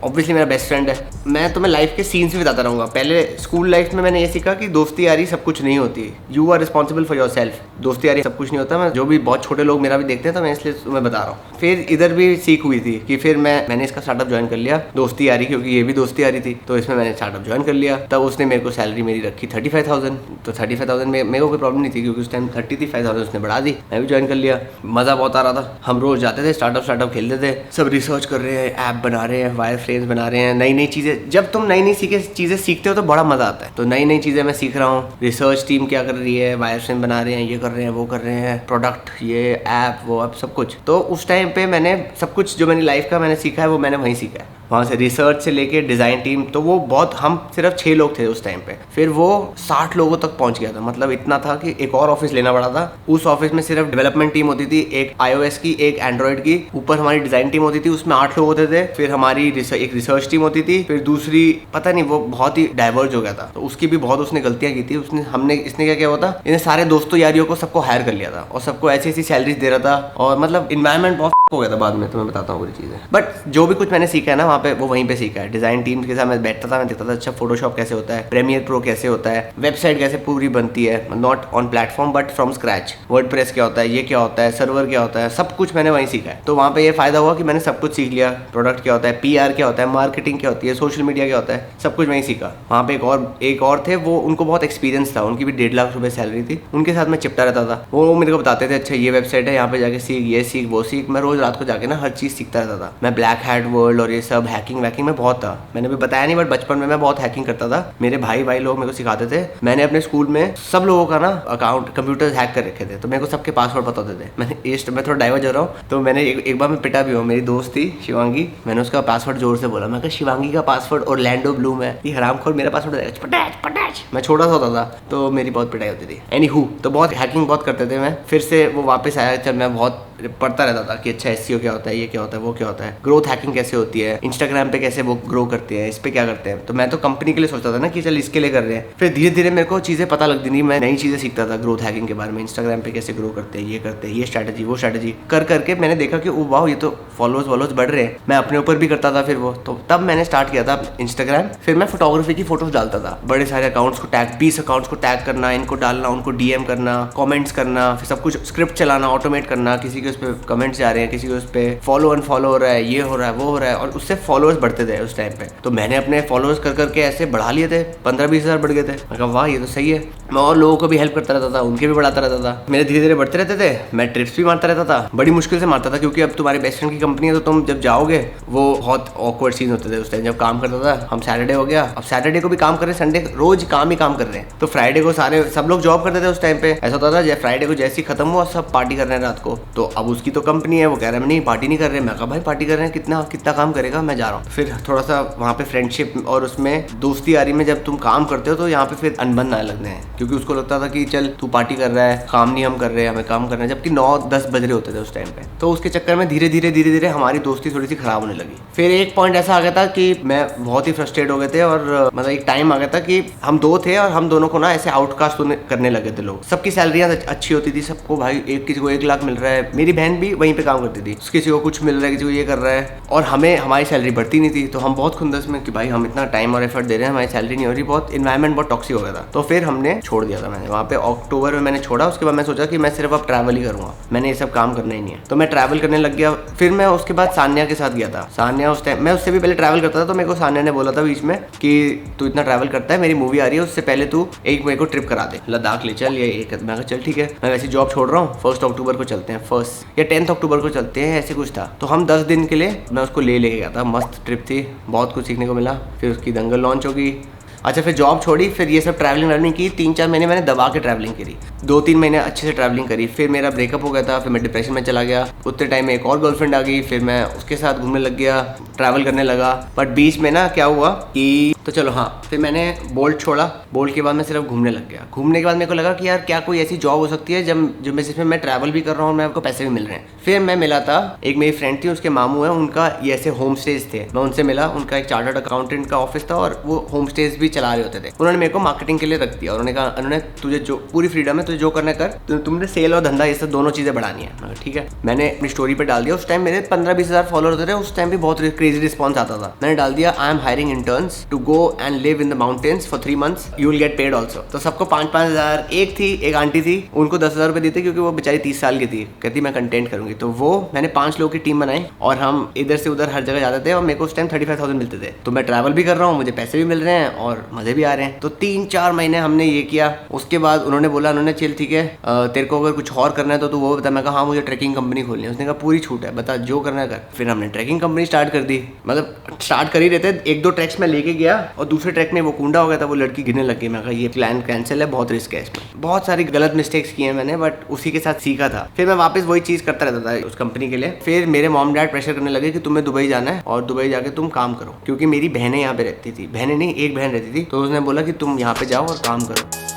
ऑब्वियसली मेरा बेस्ट फ्रेंड है। मैं तुम्हें लाइफ के सीन्स भी बताता रहूँगा। पहले स्कूल लाइफ में मैंने ये सीखा कि दोस्ती यारी सब कुछ नहीं होती, you are responsible for yourself. दोस्ती यारी सब कुछ नहीं होता, मैं जो भी बहुत छोटे लोग मेरा भी देखते हैं तो मैं इसलिए तुम्हें बता रहा हूँ। फिर इधर भी सीख हुई थी कि फिर मैंने इसका स्टार्टअप ज्वाइन कर लिया, दोस्ती यारी, क्योंकि ये भी दोस्ती यारी थी, तो इसमें मैंने स्टार्टअप ज्वाइन कर लिया। तब उसने मेरे को सैलरी मेरी रखी 35,000, तो 35,000 में मेरे को कोई प्रॉब्लम नहीं थी क्योंकि उस टाइम 30 थी, 5,000 उसने बढ़ा दी, मैं भी ज्वाइन कर लिया। मज़ा बहुत आ रहा था, हम रोज जाते थे, स्टार्टअप खेलते थे, सब रिसर्च कर रहे हैं, ऐप बना रहे हैं, वायर फ्रेम्स बना रहे हैं, नई चीज़ें। जब तुम नई चीज़ें सीखते हो तो बड़ा मज़ा आता है। तो नई चीज़ें मैं सीख रहा हूँ, रिसर्च टीम क्या कर रही है, वायर फ्रेम बना रहे हैं, ये कर रहे हैं वो कर रहे हैं, प्रोडक्ट, ये ऐप वो ऐप, सब कुछ। तो उस टाइम पे मैंने सब कुछ जो मैंने लाइफ का मैंने सीखा है वो मैंने वहीं सीखा है, वहाँ से रिसर्च से लेके डिज़ाइन टीम। तो वो बहुत, हम सिर्फ 6 लोग थे उस टाइम पे, फिर वो 60 लोगों तक पहुँच गया था। मतलब इतना था कि एक और ऑफिस लेना पड़ा था, उस ऑफिस में सिर्फ डेवलपमेंट टीम होती थी, एक iOS की, एक एंड्रॉइड की, ऊपर हमारी डिज़ाइन टीम होती थी, उसमें 8 लोग होते थे, फिर हमारी एक रिसर्च टीम होती थी, फिर दूसरी पता नहीं, वो बहुत ही डाइवर्ज हो गया था। तो उसकी भी बहुत उसने गलतियाँ की थी। इसने क्या किया हुआ था, इन्हें सारे दोस्तों यारियों को सबको हायर कर लिया था और सबको ऐसी ऐसी सैलरीज दे रहा था, और मतलब इन्वायरमेंट बहुत हो गया था बाद में, तो मैं बताता हूँ पूरी चीज़ें। बट जो भी कुछ मैंने सीखा है ना वहाँ पे, वो वहीं पे सीखा है। डिज़ाइन टीम के साथ मैं बैठता था, मैं देखता था अच्छा फोटोशॉप कैसे होता है, प्रीमियर प्रो कैसे होता है, वेबसाइट कैसे पूरी बनती है, not on platform but from scratch, WordPress क्या होता है, ये क्या होता है, सर्वर क्या होता है, सब कुछ मैंने वहीं सीखा है। तो वहाँ पे ये फायदा हुआ कि मैंने सब कुछ सीख लिया। प्रोडक्ट क्या होता है, PR क्या होता है, मार्केटिंग क्या होती है, सोशल मीडिया क्या होता है, सब कुछ वहीं सीखा। वहाँ पे एक और थे, वो उनको बहुत एक्सपीरियंस था, उनकी भी 1.5 लाख रुपए सैलरी थी, उनके साथ मैं चिपटा रहता था। वो मेरे को बताते थे अच्छा ये वेबसाइट है, यहाँ पे जाके सीख, ये सीख, वो सीख। मैं रोज रात को जाके ना हर चीज़ सीखता रहता था। मैं ब्लैक हैट वर्ल्ड और ये सब हैकिंग वैकिंग में बहुत था। मैंने भी बताया नहीं, बट बचपन में मैं बहुत हैकिंग करता था। मेरे भाई लोग मेरे को सिखाते थे। मैंने अपने स्कूल में सब लोगों का ना अकाउंट कंप्यूटर हैक कर रखे थे, तो मेरे को सबके पासवर्ड पता होते थे। मैं थोड़ा डाइवर्ट हो रहा हूँ, तो मैंने एक बार मैं पिटा भी हूँ। मेरी दोस्त थी शिवांगी, मैंने उसका पासवर्ड जोर से बोला, मैं कहा शिवांगी का पासवर्ड ऑरलैंडो ब्लूम है, ये हरामखोर मेरा पासवर्ड पटाच। मैं छोटा सा होता था तो मेरी बहुत पिटाई होती थी। एनीहू, तो बहुत हैकिंग बहुत करते थे। मैं फिर से वो वापस आया, चल मैं बहुत पढ़ता रहता था कि अच्छा SEO क्या होता है, ये क्या होता है, वो क्या होता है, ग्रोथ हैकिंग कैसे होती है, इंस्टाग्राम पे कैसे वो ग्रो करते हैं, इस पे क्या करते हैं। तो मैं तो कंपनी के लिए सोचता था ना कि चल इसके लिए कर रहे हैं। फिर धीरे धीरे मेरे को चीज़ें पता लगती थी, मैं नई चीज़ें सीखता था ग्रोथ हैकिंग के बारे में, इंस्टाग्राम पे कैसे ग्रो करते हैं, ये करते हैं, ये स्ट्रैटेजी, वो स्ट्रैटेजी कर करके मैंने देखा कि वाह ये तो फॉलोअर्स बढ़ रहे हैं। मैं अपने ऊपर भी करता था फिर वो, तो तब मैंने स्टार्ट किया था इंस्टाग्राम। फिर मैं फोटोग्राफी की फोटोज डालता था, बड़े सारे अकाउंट्स को टैग, 20 अकाउंट्स को टैग करना, इनको डालना, उनको DM करना, कमेंट्स करना, फिर सब कुछ स्क्रिप्ट चलाना, ऑटोमेट करना, किसी के उस पर कमेंट्स जा रहे हैं, किसी के उस पर फॉलो अनफॉलो हो रहा है, ये हो रहा है, वो हो रहा है, और उससे फॉलोअर्स बढ़ते थे उस टाइम पे। तो मैंने अपने फॉलोअर्स कर करके ऐसे बढ़ा लिए थे, 15-20 हज़ार बढ़ गए थे। मैं कहा वाह ये तो सही है। मैं और लोगों को भी हेल्प करता रहता था, उनके भी बढ़ाता रहता था। मेरे धीरे धीरे बढ़ते रहते थे। मैं ट्रिप्स भी मारता रहता था, बड़ी मुश्किल से मारता था, क्योंकि अब तुम्हारे बेस्ट फ्रेंड की कंपनी है, तो तुम जब जाओगे वो बहुत ऑकवर्ड सीन होते थे उस टाइम। जब काम करता था, हम सैटरडे हो गया, अब सैटरडे को भी काम कर रहे हैं, संडे रोज काम ही काम कर रहे हैं, तो फ्राइडे को सब लोग जॉब करते थे उस टाइम पे। ऐसा होता था फ्राइडे को जैसे ही खत्म हुआ सब पार्टी कर रहे हैं रात को। तो अब उसकी तो कंपनी है, वो कह रहा है नहीं पार्टी नहीं कर रहे। मैं कहा भाई पार्टी कर रहे हैं, कितना काम करेगा, मैं जा रहा हूँ। फिर थोड़ा सा वहाँ पे फ्रेंडशिप और उसमें दोस्ती आ रही में जब तुम काम करते हो, तो यहाँ पे फिर अनबन आने लगते हैं, क्योंकि उसको लगता था कि चल तू पार्टी कर रहा है, काम नहीं हम कर रहे हैं, हमें काम करना है, जबकि 9-10 बज रहे होते थे उस टाइम पे। तो उसके चक्कर में धीरे धीरे हमारी दोस्ती थोड़ी सी खराब होने लगी। फिर एक पॉइंट ऐसा आ गया था कि मैं बहुत ही फ्रस्ट्रेट हो गए थे, और मतलब एक टाइम आ गया था कि हम दो थे और हम दोनों को ना ऐसे आउटकास्ट करने लगे थे लोग। सबकी सैलरियाँ अच्छी होती थी, सबको भाई किसी को 1 लाख मिल रहा है। मेरी बहन भी वहीं पे काम करती थी, किसी को कुछ मिल रहा है, किसी को ये कर रहा है, और हमारी सैलरी बढ़ती नहीं थी। तो हम बहुत खुंदस में कि भाई हम इतना टाइम और एफर्ट दे रहे हैं, हमारी सैलरी नहीं हो रही, बहुत इन्वायरमेंट बहुत टॉक्सिक हो गया था। तो फिर हमने छोड़ दिया था। मैंने वहाँ पे अक्टूबर में मैंने छोड़ा। उसके बाद मैं सोचा कि मैं सिर्फ अब ट्रैवल ही करूँगा, मैंने ये सब काम करना ही नहीं है। तो मैं ट्रैवल करने लग गया। फिर मैं उसके बाद सान्या के साथ गया था। सान्या उस टाइम, मैं उससे भी पहले ट्रैवल करता था, तो मेरे को सान्या ने बोला था बीच में कि तू इतना ट्रैवल करता है, मेरी मूवी आ रही है, उससे पहले तू एक मेरे को ट्रिप करा दे, लद्दाख ले चल। ये मैं कहा चल ठीक है, मैं वैसे जॉब छोड़ रहा हूँ, 1 अक्टूबर को चलते हैं, 1 या 10 अक्टूबर को चलते हैं, ऐसे कुछ था। तो हम 10 दिन के लिए मैं उसको लेके गया था। मस्त ट्रिप थी, बहुत कुछ सीखने को मिला। फिर उसकी दंगल लॉन्च होगी। अच्छा, फिर जॉब छोड़ी, फिर ये सब ट्रैवलिंग की 3-4 महीने मैंने दबा के ट्रैवलिंग करी, 2-3 महीने अच्छे से ट्रैवलिंग करी। फिर मेरा ब्रेकअप हो गया था, फिर मैं डिप्रेशन में चला गया। उतने टाइम में एक और गर्लफ्रेंड आ गई, फिर मैं उसके साथ घूमने लग गया, ट्रैवल करने लगा। बट बीच में ना क्या हुआ कि तो चलो हाँ, फिर मैंने बोल्ट छोड़ा। बोल्ट के बाद मैं सिर्फ घूमने लग गया। घूमने के बाद मेरे को लगा कि यार क्या कोई ऐसी जॉब हो सकती है जिसमें मैं ट्रैवल भी कर रहा हूँ, मैं आपको पैसे भी मिल रहे हैं। फिर मैं मिला था, एक मेरी फ्रेंड थी, उसके मामू है, उनका ये ऐसे होम स्टेज थे। मैं उनसे मिला, उनका एक चार्टर्ड अकाउंटेंट का ऑफिस था और वो होम स्टेज भी चला रहे होते थे। उन्होंने मेरे को मार्केटिंग के लिए रख दिया। उन्होंने तुझे जो पूरी फ्रीडम है, तुझे जो करना कर, तुमने सेल और धंधा ये सब दोनों चीजें बढ़ानी है। ठीक है, मैंने अपनी स्टोरी पे डाल दिया। उस टाइम मेरे 15-20 हज़ार फॉलोअर होते थे। उस टाइम भी बहुत क्रेजी रिस्पॉन्स आता था। मैंने डाल दिया, I am hiring interns to go and live in the mountains for 3 months, you will get paid also. तो सबको 5-5 हज़ार। एक आंटी थी, उनको 10 हज़ार रुपये देते, क्योंकि वो बेचारी 30 साल की थी। कहती मैं कंटेंट करूंगी। तो वो मैंने 5 लोगों की टीम बनाई और हम इधर से उधर हर जगह जाते थे, और मेरे को उस टाइम 35,000 मिलते थे। तो मैं ट्रैवल भी कर रहा हूँ, मुझे पैसे भी मिल रहे हैं और मजे भी आ रहे हैं। तो 3-4 महीने हमने ये किया। उसके बाद उन्होंने चल ठीक है, तेरे को अगर कुछ और करना है तो तू वो बता। मैं कहा हाँ, मुझे ट्रैकिंग कंपनी खोलनी है। उसने कहा पूरी छूट है, बता जो करना है कर। फिर हमने ट्रैकिंग कंपनी स्टार्ट कर दी। मतलब स्टार्ट कर ही रहते, 1-2 ट्रैक्स में लेके गया और दूसरे ट्रैक में वो कुंडा हो गया था, वो लड़की गिरने लग गई। मैं कहा ये प्लान कैंसिल है, बहुत रिस्क है इसमें। बहुत सारी गलत मिस्टेक्स किए मैंने, बट उसी के साथ सीखा था। फिर मैं वापस वही चीज़ करता रहता था उस कंपनी के लिए। फिर मेरे मॉम डैड प्रेशर करने लगे कि तुम्हें दुबई जाना है और दुबई जाके तुम काम करो, क्योंकि मेरी बहनें यहाँ पे रहती थी। बहनें नहीं, एक बहन रहती थी। तो उसने बोला कि तुम यहाँ पे जाओ और काम करो।